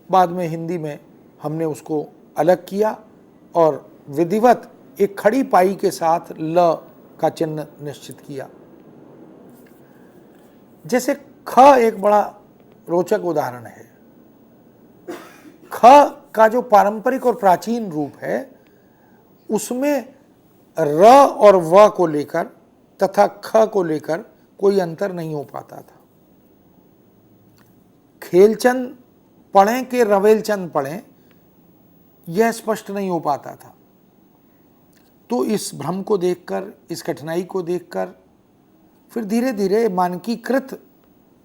बाद में हिंदी में हमने उसको अलग किया और विधिवत एक खड़ी पाई के साथ ल का चिन्ह निश्चित किया। जैसे ख एक बड़ा रोचक उदाहरण है। ख का जो पारंपरिक और प्राचीन रूप है उसमें र और व को लेकर तथा ख को लेकर कोई अंतर नहीं हो पाता था। खेलचंद पढ़ें कि रवेलचंद पढ़ें, यह स्पष्ट नहीं हो पाता था। तो इस भ्रम को देखकर, इस कठिनाई को देखकर फिर धीरे धीरे मानकीकृत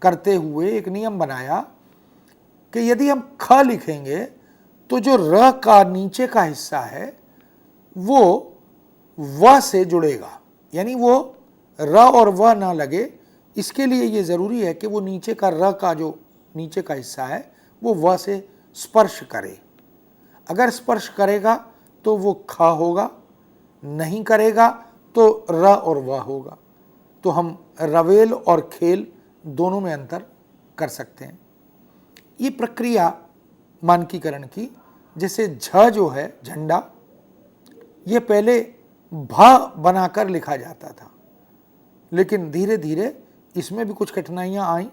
करते हुए एक नियम बनाया कि यदि हम ख लिखेंगे तो जो र का नीचे का हिस्सा है वो व से जुड़ेगा, यानी वो र और व ना लगे। इसके लिए ये ज़रूरी है कि वो नीचे का र का जो नीचे का हिस्सा है वो व से स्पर्श करे। अगर स्पर्श करेगा तो वो ख होगा, नहीं करेगा तो र और व होगा। तो हम रवेल और खेल दोनों में अंतर कर सकते हैं। ये प्रक्रिया मानकीकरण की, जैसे झ जो है झंडा, ये पहले भ बनाकर लिखा जाता था, लेकिन धीरे धीरे इसमें भी कुछ कठिनाइयाँ आईं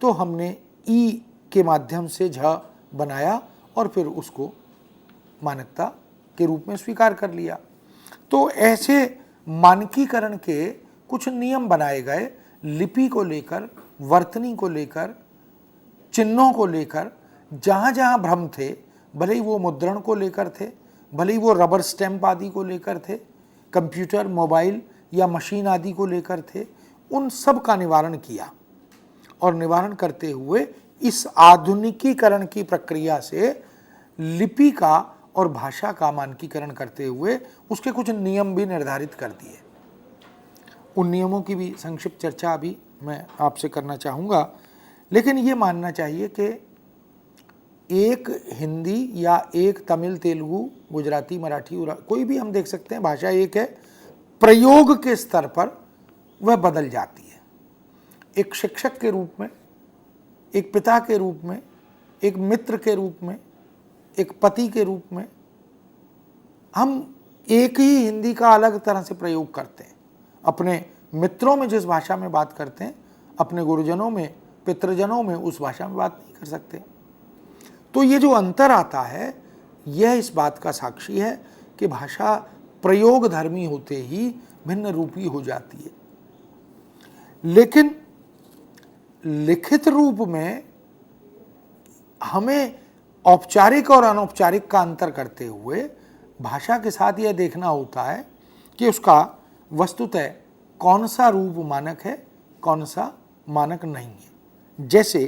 तो हमने ई के माध्यम से झ बनाया और फिर उसको मानकता के रूप में स्वीकार कर लिया। तो ऐसे मानकीकरण के कुछ नियम बनाए गए, लिपि को लेकर, वर्तनी को लेकर, चिन्हों को लेकर। जहाँ जहाँ भ्रम थे, भले ही वो मुद्रण को लेकर थे, भले ही वो रबर स्टैंप आदि को लेकर थे, कंप्यूटर, मोबाइल या मशीन आदि को लेकर थे, उन सब का निवारण किया। और निवारण करते हुए इस आधुनिकीकरण की प्रक्रिया से लिपि का और भाषा का मानकीकरण करते हुए उसके कुछ नियम भी निर्धारित कर दिए। उन नियमों की भी संक्षिप्त चर्चा अभी मैं आपसे करना चाहूँगा, लेकिन ये मानना चाहिए कि एक हिंदी या एक तमिल, तेलुगु, गुजराती, मराठी, कोई भी हम देख सकते हैं, भाषा एक है, प्रयोग के स्तर पर वह बदल जाती है। एक शिक्षक के रूप में, एक पिता के रूप में, एक मित्र के रूप में, एक पति के रूप में हम एक ही हिंदी का अलग तरह से प्रयोग करते हैं। अपने मित्रों में जिस भाषा में बात करते हैं, अपने गुरुजनों में, पितृजनों में उस भाषा में बात नहीं कर सकते। तो ये जो अंतर आता है, यह इस बात का साक्षी है कि भाषा प्रयोग धर्मी होते ही भिन्न रूपी हो जाती है। लेकिन लिखित रूप में हमें औपचारिक और अनौपचारिक का अंतर करते हुए भाषा के साथ यह देखना होता है कि उसका वस्तुतः कौन सा रूप मानक है, कौन सा मानक नहीं है। जैसे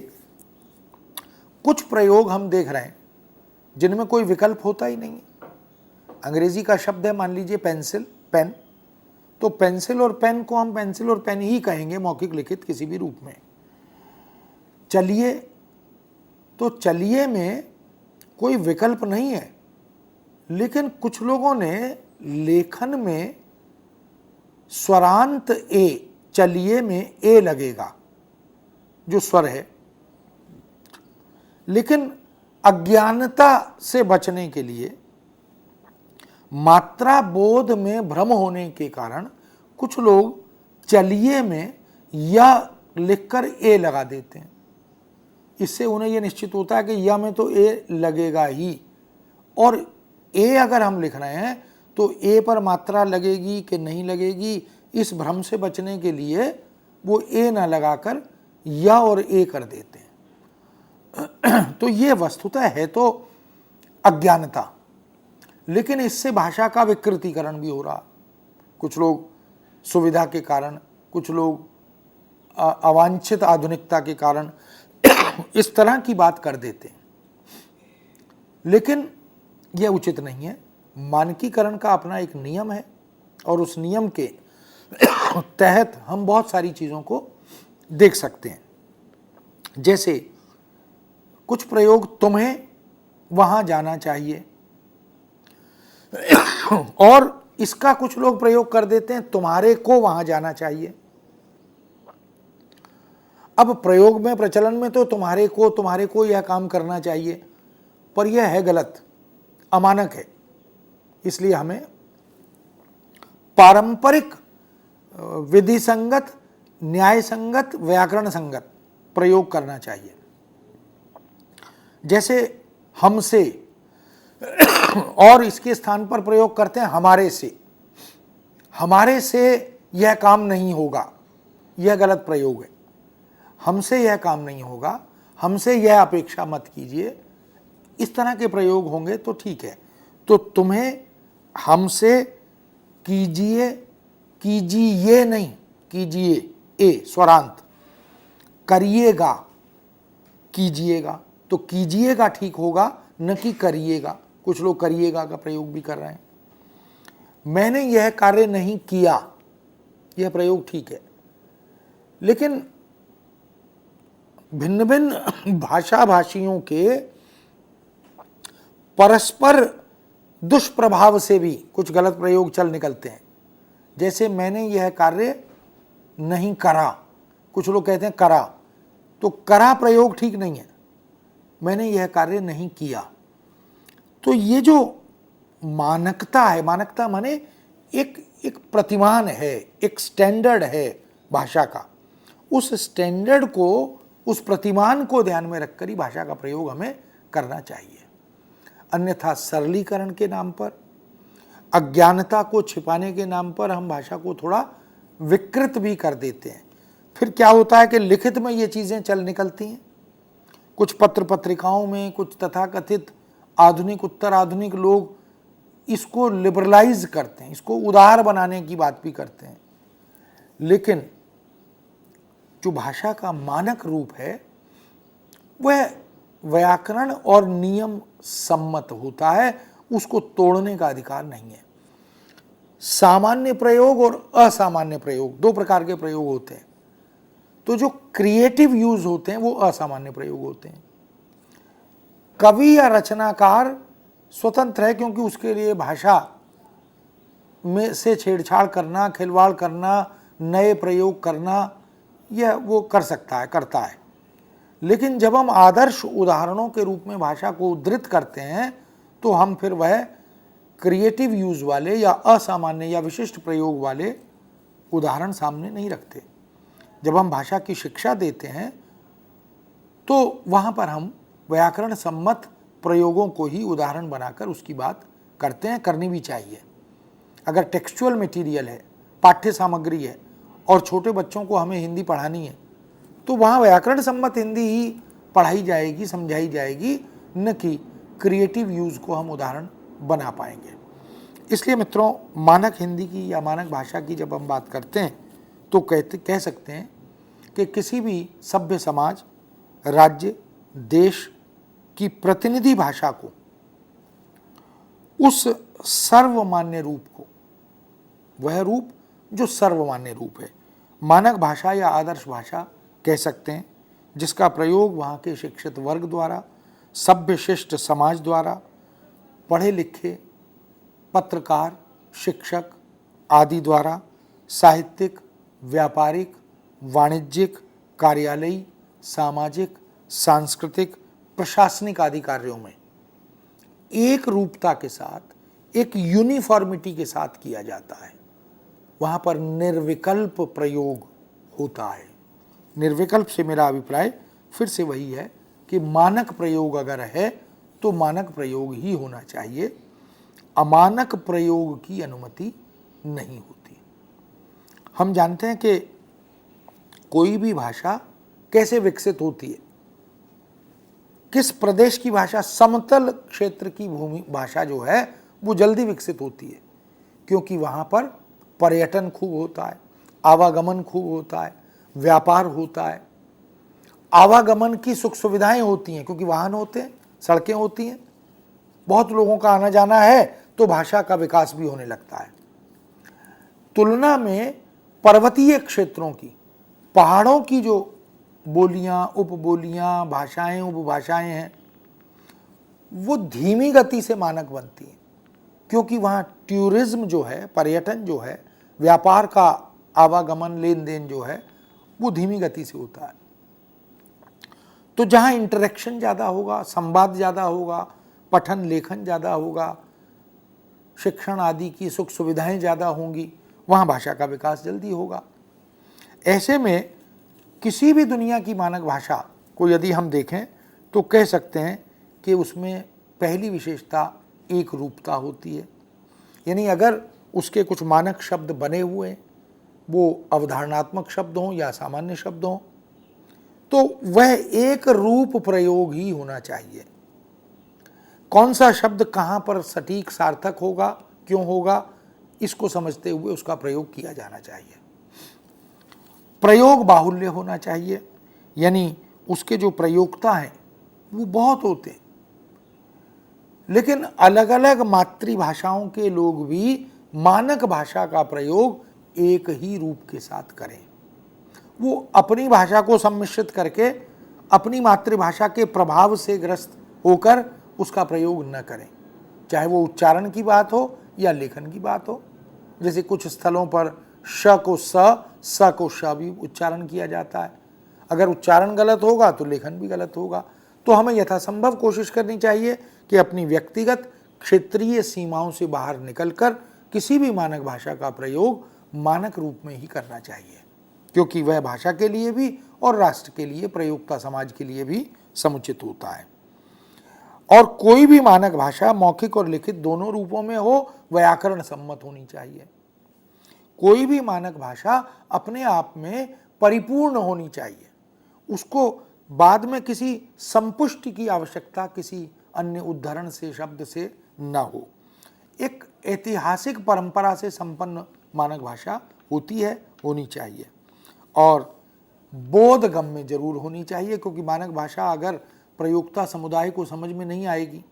कुछ प्रयोग हम देख रहे हैं जिनमें कोई विकल्प होता ही नहीं है। अंग्रेजी का शब्द है, मान लीजिए पेंसिल, पेन, तो पेंसिल और पेन को हम पेंसिल और पेन ही कहेंगे मौखिक लिखित किसी भी रूप में। चलिए, तो चलिए में कोई विकल्प नहीं है, लेकिन कुछ लोगों ने लेखन में स्वरांत ए, चलिए में ए लगेगा जो स्वर है, लेकिन अज्ञानता से बचने के लिए, मात्रा बोध में भ्रम होने के कारण कुछ लोग चलिए में या लिखकर ए लगा देते हैं। इससे उन्हें यह निश्चित होता है कि या में तो ए लगेगा ही, और ए अगर हम लिख रहे हैं तो ए पर मात्रा लगेगी कि नहीं लगेगी, इस भ्रम से बचने के लिए वो ए ना लगाकर या और ए कर देते हैं। तो ये वस्तुतः है तो अज्ञानता, लेकिन इससे भाषा का विकृतीकरण भी हो रहा। कुछ लोग सुविधा के कारण, कुछ लोग अवांछित आधुनिकता के कारण इस तरह की बात कर देते हैं, लेकिन यह उचित नहीं है। मानकीकरण का अपना एक नियम है और उस नियम के तहत हम बहुत सारी चीज़ों को देख सकते हैं। जैसे कुछ प्रयोग, तुम्हें वहाँ जाना चाहिए, और इसका कुछ लोग प्रयोग कर देते हैं तुम्हारे को वहाँ जाना चाहिए। अब प्रयोग में, प्रचलन में तो तुम्हारे को यह काम करना चाहिए, पर यह है गलत, अमानक है। इसलिए हमें पारंपरिक विधि संगत, न्याय संगत, व्याकरण संगत प्रयोग करना चाहिए। जैसे हमसे, और इसके स्थान पर प्रयोग करते हैं हमारे से। हमारे से यह काम नहीं होगा, यह गलत प्रयोग है। हमसे यह काम नहीं होगा, हमसे यह अपेक्षा मत कीजिए, इस तरह के प्रयोग होंगे तो ठीक है। तो तुम्हें हमसे कीजिए, कीजिए नहीं, कीजिए ए स्वरांत, करिएगा, कीजिएगा, तो कीजिएगा ठीक होगा, न कि करिएगा। कुछ लोग करिएगा का प्रयोग भी कर रहे हैं। मैंने यह कार्य नहीं किया, यह प्रयोग ठीक है, लेकिन भिन्न भिन्न भाषा भाषियों के परस्पर दुष्प्रभाव से भी कुछ गलत प्रयोग चल निकलते हैं। जैसे मैंने यह कार्य नहीं करा, कुछ लोग कहते हैं करा, तो करा प्रयोग ठीक नहीं है, मैंने यह कार्य नहीं किया। तो ये जो मानकता है, मानकता माने एक प्रतिमान है, एक स्टैंडर्ड है भाषा का, उस स्टैंडर्ड को, उस प्रतिमान को ध्यान में रखकर ही भाषा का प्रयोग हमें करना चाहिए। अन्यथा सरलीकरण के नाम पर, अज्ञानता को छिपाने के नाम पर हम भाषा को थोड़ा विकृत भी कर देते हैं। फिर क्या होता है कि लिखित में ये चीज़ें चल निकलती हैं। कुछ पत्र पत्रिकाओं में, कुछ तथाकथित आधुनिक, उत्तर आधुनिक लोग इसको लिबरलाइज करते हैं, इसको उदार बनाने की बात भी करते हैं, लेकिन जो भाषा का मानक रूप है वह व्याकरण और नियम सम्मत होता है, उसको तोड़ने का अधिकार नहीं है। सामान्य प्रयोग और असामान्य प्रयोग, दो प्रकार के प्रयोग होते हैं। तो जो क्रिएटिव यूज होते हैं वो असामान्य प्रयोग होते हैं। कवि या रचनाकार स्वतंत्र है, क्योंकि उसके लिए भाषा में से छेड़छाड़ करना, खिलवाड़ करना, नए प्रयोग करना, यह वो कर सकता है, करता है। लेकिन जब हम आदर्श उदाहरणों के रूप में भाषा को उद्धृत करते हैं तो हम फिर वह क्रिएटिव यूज वाले या असामान्य या विशिष्ट प्रयोग वाले उदाहरण सामने नहीं रखते। जब हम भाषा की शिक्षा देते हैं तो वहाँ पर हम व्याकरण सम्मत प्रयोगों को ही उदाहरण बनाकर उसकी बात करते हैं, करनी भी चाहिए। अगर टेक्सचुअल मटेरियल है, पाठ्य सामग्री है और छोटे बच्चों को हमें हिंदी पढ़ानी है तो वहाँ व्याकरण सम्मत हिंदी ही पढ़ाई जाएगी, समझाई जाएगी, न कि क्रिएटिव यूज़ को हम उदाहरण बना पाएंगे। इसलिए मित्रों, मानक हिंदी की या मानक भाषा की जब हम बात करते हैं तो कह सकते हैं कि किसी भी सभ्य समाज, राज्य, देश की प्रतिनिधि भाषा को, उस सर्वमान्य रूप को, वह रूप जो सर्वमान्य रूप है, मानक भाषा या आदर्श भाषा कह सकते हैं, जिसका प्रयोग वहाँ के शिक्षित वर्ग द्वारा, सभ्य शिष्ट समाज द्वारा, पढ़े लिखे पत्रकार, शिक्षक आदि द्वारा साहित्यिक, व्यापारिक, वाणिज्यिक, कार्यालयी, सामाजिक, सांस्कृतिक, प्रशासनिक आदि कार्यों में एक रूपता के साथ, एक यूनिफॉर्मिटी के साथ किया जाता है। वहाँ पर निर्विकल्प प्रयोग होता है। निर्विकल्प से मेरा अभिप्राय फिर से वही है कि मानक प्रयोग अगर है तो मानक प्रयोग ही होना चाहिए, अमानक प्रयोग की अनुमति नहीं होती। हम जानते हैं कि कोई भी भाषा कैसे विकसित होती है। किस प्रदेश की भाषा, समतल क्षेत्र की भूमि भाषा जो है वो जल्दी विकसित होती है, क्योंकि वहाँ पर पर्यटन खूब होता है, आवागमन खूब होता है, व्यापार होता है, आवागमन की सुख सुविधाएं होती हैं, क्योंकि वाहन होते हैं, सड़कें होती हैं, बहुत लोगों का आना जाना है तो भाषा का विकास भी होने लगता है। तुलना में पर्वतीय क्षेत्रों की, पहाड़ों की जो बोलियां, उपबोलियां, भाषाएं, उपभाषाएं हैं, वो धीमी गति से मानक बनती हैं, क्योंकि वहाँ टूरिज्म जो है, पर्यटन जो है, व्यापार का आवागमन, लेन देन जो है वो धीमी गति से होता है। तो जहाँ इंटरेक्शन ज़्यादा होगा, संवाद ज़्यादा होगा, पठन लेखन ज़्यादा होगा, शिक्षण आदि की सुख सुविधाएं ज़्यादा होंगी, वहाँ भाषा का विकास जल्दी होगा। ऐसे में किसी भी दुनिया की मानक भाषा को यदि हम देखें तो कह सकते हैं कि उसमें पहली विशेषता एक रूपता होती है। यानी अगर उसके कुछ मानक शब्द बने हुए हैं, वो अवधारणात्मक शब्द हों या सामान्य शब्द हों, तो वह एक रूप प्रयोग ही होना चाहिए। कौन सा शब्द कहाँ पर सटीक सार्थक होगा, क्यों होगा, इसको समझते हुए उसका प्रयोग किया जाना चाहिए। प्रयोग बाहुल्य होना चाहिए, यानी उसके जो प्रयोक्ता हैं वो बहुत होते हैं, लेकिन अलग अलग मातृभाषाओं के लोग भी मानक भाषा का प्रयोग एक ही रूप के साथ करें। वो अपनी भाषा को सम्मिश्रित करके अपनी मातृभाषा के प्रभाव से ग्रस्त होकर उसका प्रयोग न करें, चाहे वो उच्चारण की बात हो या लेखन की बात हो। जैसे कुछ स्थलों पर श को स को श भी उच्चारण किया जाता है। अगर उच्चारण गलत होगा तो लेखन भी गलत होगा। तो हमें यथासंभव कोशिश करनी चाहिए कि अपनी व्यक्तिगत क्षेत्रीय सीमाओं से बाहर निकलकर किसी भी मानक भाषा का प्रयोग मानक रूप में ही करना चाहिए, क्योंकि वह भाषा के लिए भी और राष्ट्र के लिए, प्रयोक्ता समाज के लिए भी समुचित होता है। और कोई भी मानक भाषा मौखिक और लिखित दोनों रूपों में हो, व्याकरण सम्मत होनी चाहिए। कोई भी मानक भाषा अपने आप में परिपूर्ण होनी चाहिए, उसको बाद में किसी संपुष्टि की आवश्यकता किसी अन्य उद्धरण से, शब्द से न हो। एक ऐतिहासिक परंपरा से संपन्न मानक भाषा होती है, होनी चाहिए, और बोधगम्य जरूर होनी चाहिए, क्योंकि मानक भाषा अगर प्रयोक्ता समुदाय को समझ में नहीं आएगी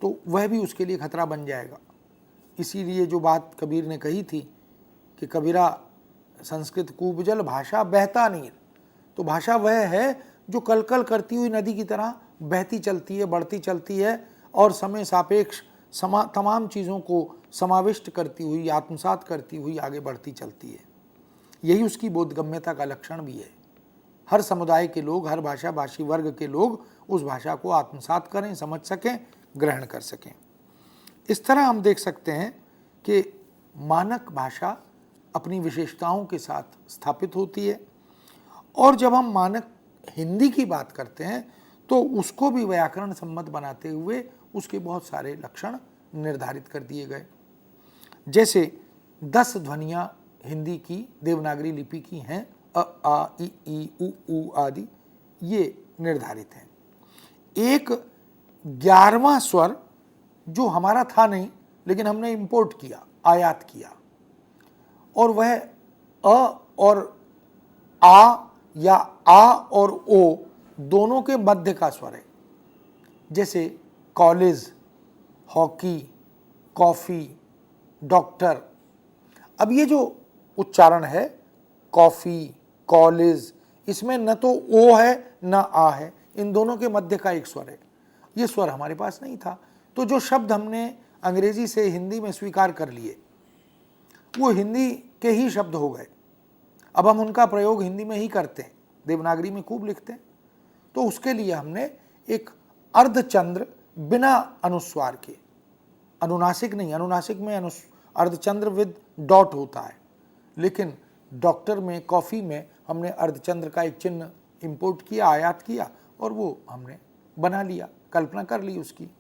तो वह भी उसके लिए खतरा बन जाएगा। इसीलिए जो बात कबीर ने कही थी कि कबीरा संस्कृत कूपजल भाषा बहता नीर, तो भाषा वह है जो कलकल करती हुई नदी की तरह बहती चलती है, बढ़ती चलती है और समय सापेक्ष तमाम चीज़ों को समाविष्ट करती हुई, आत्मसात करती हुई आगे बढ़ती चलती है। यही उसकी बोधगम्यता का लक्षण भी है। हर समुदाय के लोग, हर भाषा भाषी वर्ग के लोग उस भाषा को आत्मसात करें, समझ सकें, ग्रहण कर सकें। इस तरह हम देख सकते हैं कि मानक भाषा अपनी विशेषताओं के साथ स्थापित होती है, और जब हम मानक हिंदी की बात करते हैं तो उसको भी व्याकरण सम्मत बनाते हुए उसके बहुत सारे लक्षण निर्धारित कर दिए गए। जैसे 10 ध्वनियाँ हिंदी की देवनागरी लिपि की हैं, अ, आ, इ, उ, ऊ आदि, ये निर्धारित हैं। एक 11वां स्वर जो हमारा था नहीं, लेकिन हमने इंपोर्ट किया, आयात किया, और वह अ और आ या आ और ओ दोनों के मध्य का स्वर है। जैसे कॉलेज, हॉकी, कॉफ़ी, डॉक्टर। अब ये जो उच्चारण है कॉफ़ी, कॉलेज, इसमें न तो ओ है न आ है, इन दोनों के मध्य का एक स्वर है। ये स्वर हमारे पास नहीं था, तो जो शब्द हमने अंग्रेजी से हिंदी में स्वीकार कर लिए वो हिंदी के ही शब्द हो गए। अब हम उनका प्रयोग हिंदी में ही करते हैं, देवनागरी में खूब लिखते हैं। तो उसके लिए हमने एक अर्धचंद्र बिना अनुस्वार के, अनुनासिक नहीं, अनुनासिक में अर्धचंद्र विद डॉट होता है, लेकिन डॉक्टर में, कॉफ़ी में हमने अर्धचंद्र का एक चिन्ह इंपोर्ट किया, आयात किया, और वो हमने बना लिया, कल्पना कर ली उसकी।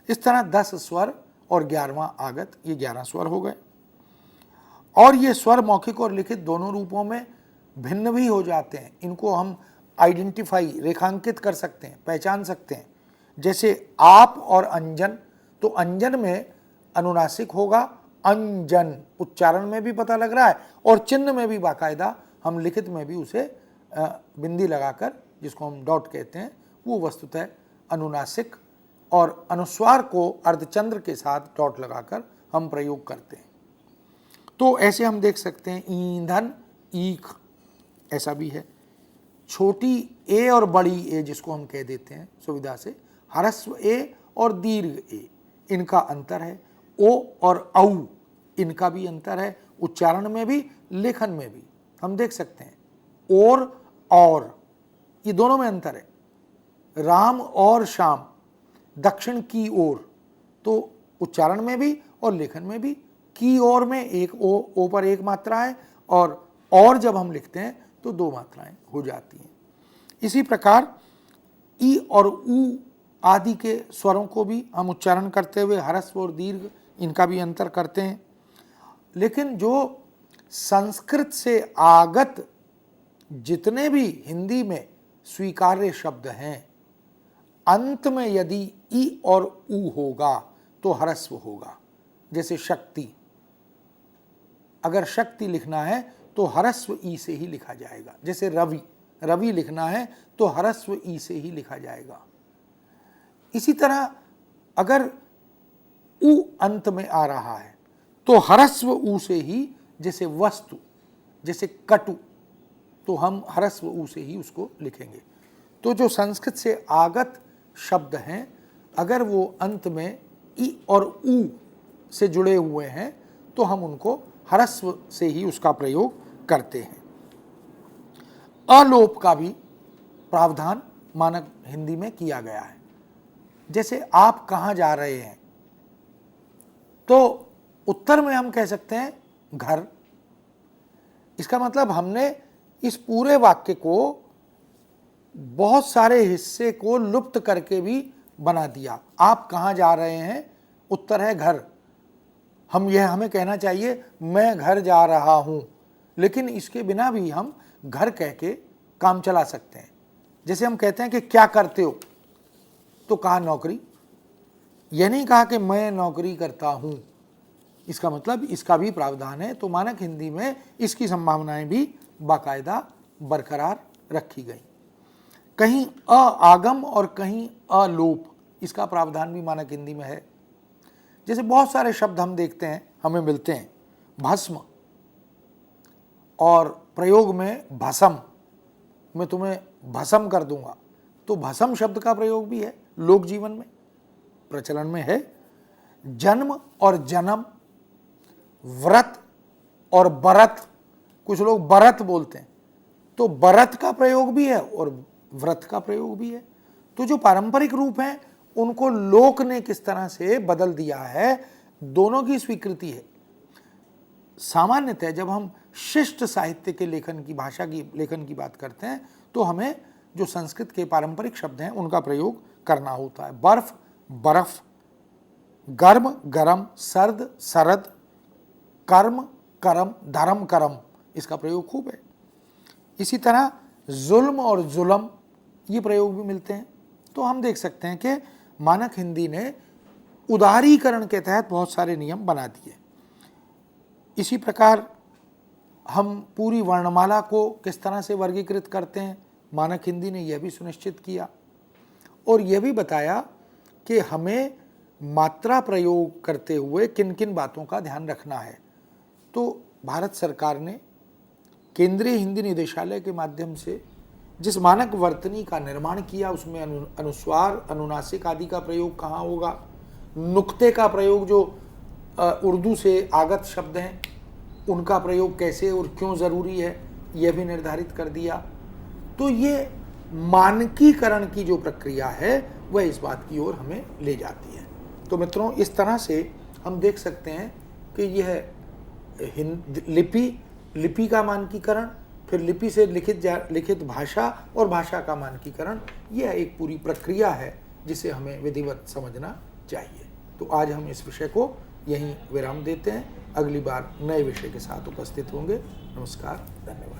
इस तरह 10 स्वर और 11वां आगत, ये 11 स्वर हो गए। और ये स्वर मौखिक और लिखित दोनों रूपों में भिन्न भी हो जाते हैं। इनको हम आइडेंटिफाई, रेखांकित कर सकते हैं, पहचान सकते हैं। जैसे आप और अंजन, तो अंजन में अनुनासिक होगा अंजन, उच्चारण में भी पता लग रहा है, और चिन्ह में भी बाकायदा हम लिखित में भी उसे बिंदी लगाकर, जिसको हम डॉट कहते हैं, वो वस्तुतः अनुनासिक, और अनुस्वार को अर्धचंद्र के साथ डॉट लगाकर हम प्रयोग करते हैं। तो ऐसे हम देख सकते हैं ईंधन, ईख, ऐसा भी है। छोटी ए और बड़ी ए जिसको हम कह देते हैं सुविधा से, ह्रस्व ए और दीर्घ ए, इनका अंतर है। ओ और औ, इनका भी अंतर है, उच्चारण में भी, लेखन में भी हम देख सकते हैं। और ये दोनों में अंतर है। राम और शाम, दक्षिण की ओर, तो उच्चारण में भी और लेखन में भी की ओर में एक ओ पर एक मात्रा है, और जब हम लिखते हैं तो 2 मात्राएं हो जाती हैं। इसी प्रकार ई और ऊ आदि के स्वरों को भी हम उच्चारण करते हुए ह्रस्व और दीर्घ, इनका भी अंतर करते हैं। लेकिन जो संस्कृत से आगत जितने भी हिंदी में स्वीकार्य शब्द हैं, अंत में यदि ई और ऊ होगा तो ह्रस्व होगा। जैसे शक्ति, अगर शक्ति लिखना है तो ह्रस्व ई से ही लिखा जाएगा। जैसे रवि, रवि लिखना है तो ह्रस्व ई से ही लिखा जाएगा। इसी तरह अगर उ अंत में आ रहा है तो ह्रस्व उ से ही, जैसे वस्तु, जैसे कटु, तो हम ह्रस्व उ से ही उसको लिखेंगे। तो जो संस्कृत से आगत शब्द हैं, अगर वो अंत में ई और उ से जुड़े हुए हैं तो हम उनको ह्रस्व से ही उसका प्रयोग करते हैं। अलोप का भी प्रावधान मानक हिंदी में किया गया है। जैसे आप कहाँ जा रहे हैं, तो उत्तर में हम कह सकते हैं घर। इसका मतलब हमने इस पूरे वाक्य को बहुत सारे हिस्से को लुप्त करके भी बना दिया। आप कहाँ जा रहे हैं, उत्तर है घर। हमें कहना चाहिए मैं घर जा रहा हूँ, लेकिन इसके बिना भी हम घर कह के काम चला सकते हैं। जैसे हम कहते हैं कि क्या करते हो, तो कहा नौकरी। यह नहीं कहा कि मैं नौकरी करता हूँ। इसका मतलब इसका भी प्रावधान है। तो मानक हिंदी में इसकी संभावनाएं भी बाकायदा बरकरार रखी गई। कहीं अ आगम और कहीं अलोप, इसका प्रावधान भी मानक हिंदी में है। जैसे बहुत सारे शब्द हम देखते हैं, हमें मिलते हैं, भस्म, और प्रयोग में भस्म, मैं तुम्हें भस्म कर दूंगा, तो भस्म शब्द का प्रयोग भी है, लोक जीवन में प्रचलन में है। जन्म और जन्म, व्रत और बरत, कुछ लोग बरत बोलते हैं, तो बरत का प्रयोग भी है और व्रत का प्रयोग भी है। तो जो पारंपरिक रूप हैं उनको लोक ने किस तरह से बदल दिया है, दोनों की स्वीकृति है। सामान्यतः जब हम शिष्ट साहित्य के लेखन की, भाषा की लेखन की बात करते हैं तो हमें जो संस्कृत के पारंपरिक शब्द हैं उनका प्रयोग करना होता है। बर्फ, बर्फ, गर्म, गरम, सर्द, सरद, कर्म, करम, धर्म, करम, इसका प्रयोग खूब है। इसी तरह जुल्म और जुलम ये प्रयोग भी मिलते हैं। तो हम देख सकते हैं कि मानक हिंदी ने उदारीकरण के तहत बहुत सारे नियम बना दिए। इसी प्रकार हम पूरी वर्णमाला को किस तरह से वर्गीकृत करते हैं, मानक हिंदी ने यह भी सुनिश्चित किया और यह भी बताया कि हमें मात्रा प्रयोग करते हुए किन किन बातों का ध्यान रखना है। तो भारत सरकार ने केंद्रीय हिंदी निदेशालय के माध्यम से जिस मानक वर्तनी का निर्माण किया उसमें अनुस्वार, अनुनासिक आदि का प्रयोग कहाँ होगा, नुक्ते का प्रयोग जो उर्दू से आगत शब्द हैं उनका प्रयोग कैसे और क्यों ज़रूरी है, यह भी निर्धारित कर दिया। तो ये मानकीकरण की जो प्रक्रिया है वह इस बात की ओर हमें ले जाती है। तो मित्रों, इस तरह से हम देख सकते हैं कि यह लिपि का मानकीकरण, फिर लिपि से लिखित भाषा और भाषा का मानकीकरण, यह एक पूरी प्रक्रिया है जिसे हमें विधिवत समझना चाहिए। तो आज हम इस विषय को यहीं विराम देते हैं, अगली बार नए विषय के साथ उपस्थित होंगे। नमस्कार, धन्यवाद।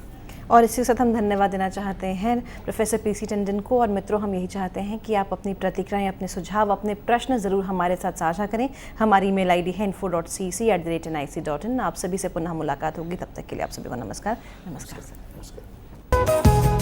और इसी के साथ हम धन्यवाद देना चाहते हैं प्रोफेसर पीसी टंडन को। और मित्रों, हम यही चाहते हैं कि आप अपनी प्रतिक्रियाएं, अपने सुझाव, अपने प्रश्न ज़रूर हमारे साथ साझा करें। हमारी ईमेल आईडी है info.cc@nic.in। आप सभी से पुनः मुलाकात होगी, तब तक के लिए आप सभी को नमस्कार। नमस्कार। नमस्कार।